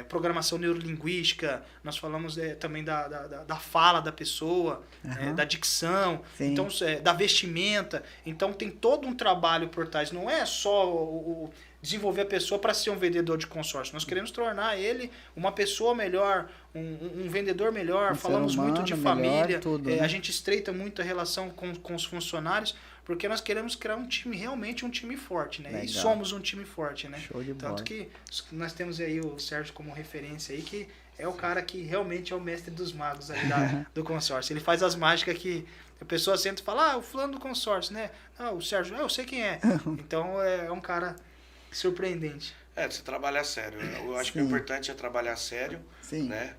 programação neurolinguística, nós falamos também da fala da pessoa, da dicção, então, da vestimenta. Então tem todo um trabalho por trás. Não é só desenvolver a pessoa para ser um vendedor de consórcio. Nós queremos tornar ele uma pessoa melhor, um vendedor melhor. Falamos muito de família, tudo, a gente estreita muito a relação com os funcionários, porque nós queremos criar um time, realmente um time forte, né? Legal. E somos um time forte, né? Show de bola. Tanto que nós temos aí o Sérgio como referência aí, que é o cara que realmente é o mestre dos magos aí do consórcio. Ele faz as mágicas que a pessoa senta e fala, o fulano do consórcio, né? O Sérgio, eu sei quem é. Então é um cara surpreendente. Você trabalhar sério. Eu acho que o importante é trabalhar sério, Sim. né?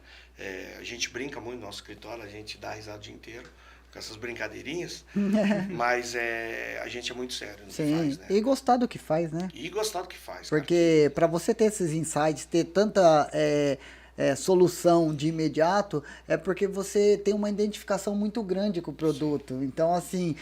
A gente brinca muito no nosso escritório, a gente dá risada o dia inteiro. com essas brincadeirinhas, mas a gente é muito sério no que Sim, faz, né? e gostar do que faz, né? E gostar do que faz, cara. Porque para você ter esses insights, ter tanta solução de imediato, é porque você tem uma identificação muito grande com o produto. Então, assim,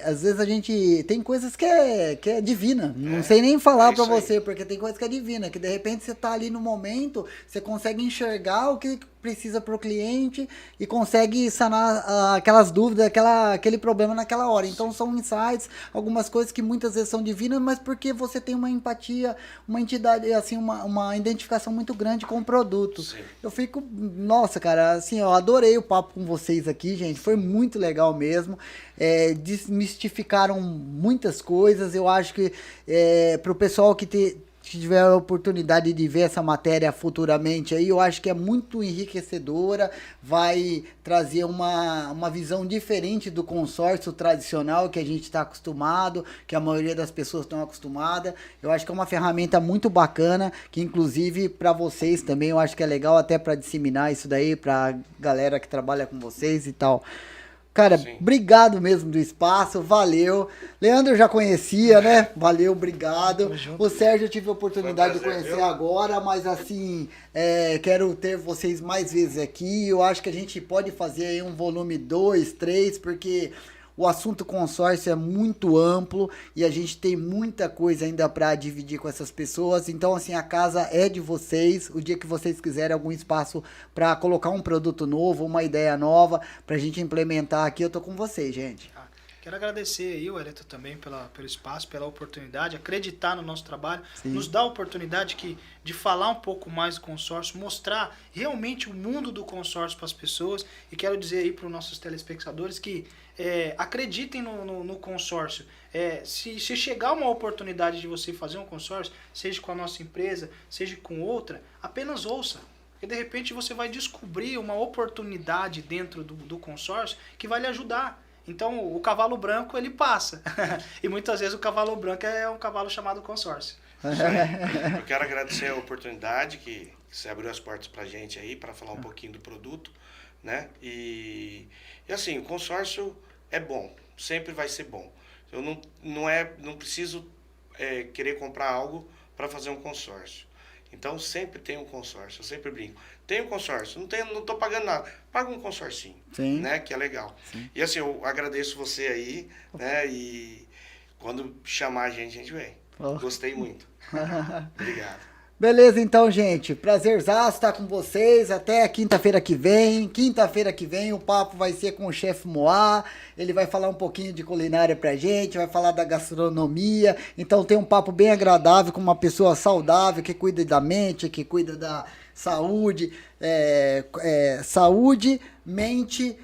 às vezes a gente tem coisas que é divina. Não sei nem falar para você, porque tem coisa que é divina, que de repente você tá ali no momento, você consegue enxergar o que precisa para o cliente e consegue sanar aquelas dúvidas, aquele problema naquela hora. Então são insights, algumas coisas que muitas vezes são divinas, mas porque você tem uma empatia, uma entidade, assim, uma identificação muito grande com o produto. Sim. Eu fico, nossa, cara, assim, eu adorei o papo com vocês aqui, gente, foi muito legal mesmo. Desmistificaram muitas coisas. Eu acho que para o pessoal que tiver a oportunidade de ver essa matéria futuramente aí, eu acho que é muito enriquecedora, vai trazer uma visão diferente do consórcio tradicional que a gente está acostumado, que a maioria das pessoas estão acostumadas. Eu acho que é uma ferramenta muito bacana, que inclusive para vocês também, eu acho que é legal até para disseminar isso daí para galera que trabalha com vocês e tal. Cara, Sim. Obrigado mesmo do espaço, valeu. Leandro eu já conhecia, né? Valeu, obrigado. O Sérgio eu tive a oportunidade de conhecer agora, mas assim, quero ter vocês mais vezes aqui. Eu acho que a gente pode fazer aí um volume 2, 3, porque o assunto consórcio é muito amplo e a gente tem muita coisa ainda para dividir com essas pessoas. Então, assim, a casa é de vocês. O dia que vocês quiserem algum espaço para colocar um produto novo, uma ideia nova, para a gente implementar aqui, eu tô com vocês, gente. Quero agradecer aí, Wellington, também pelo espaço, pela oportunidade, acreditar no nosso trabalho, Sim. nos dar a oportunidade de falar um pouco mais do consórcio, mostrar realmente o mundo do consórcio para as pessoas. E quero dizer aí para os nossos telespectadores que acreditem no consórcio. Se chegar uma oportunidade de você fazer um consórcio, seja com a nossa empresa, seja com outra, apenas ouça. Porque de repente você vai descobrir uma oportunidade dentro do consórcio que vai lhe ajudar. Então, o cavalo branco, ele passa. E muitas vezes o cavalo branco é um cavalo chamado consórcio. Eu quero agradecer a oportunidade que você abriu as portas pra gente aí, para falar um pouquinho do produto, né? E assim, o consórcio é bom, sempre vai ser bom. Eu não preciso querer comprar algo para fazer um consórcio. Então, sempre tem um consórcio, eu sempre brinco. Tem um consórcio, não tô pagando nada. Paga um consórcio, né? Que é legal. Sim. E assim, eu agradeço você aí, né? E quando chamar a gente vem. Gostei muito. Obrigado. Beleza, então, gente. Prazerzaço estar com vocês. Até quinta-feira que vem. Quinta-feira que vem o papo vai ser com o chefe Moá. Ele vai falar um pouquinho de culinária pra gente, vai falar da gastronomia. Então tem um papo bem agradável com uma pessoa saudável, que cuida da mente, que cuida da saúde. Saúde, mente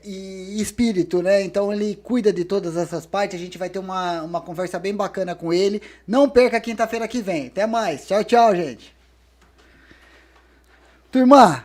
e espírito, né? Então ele cuida de todas essas partes. A gente vai ter uma conversa bem bacana com ele. Não perca quinta-feira que vem. Até mais. Tchau, tchau, gente. Turma,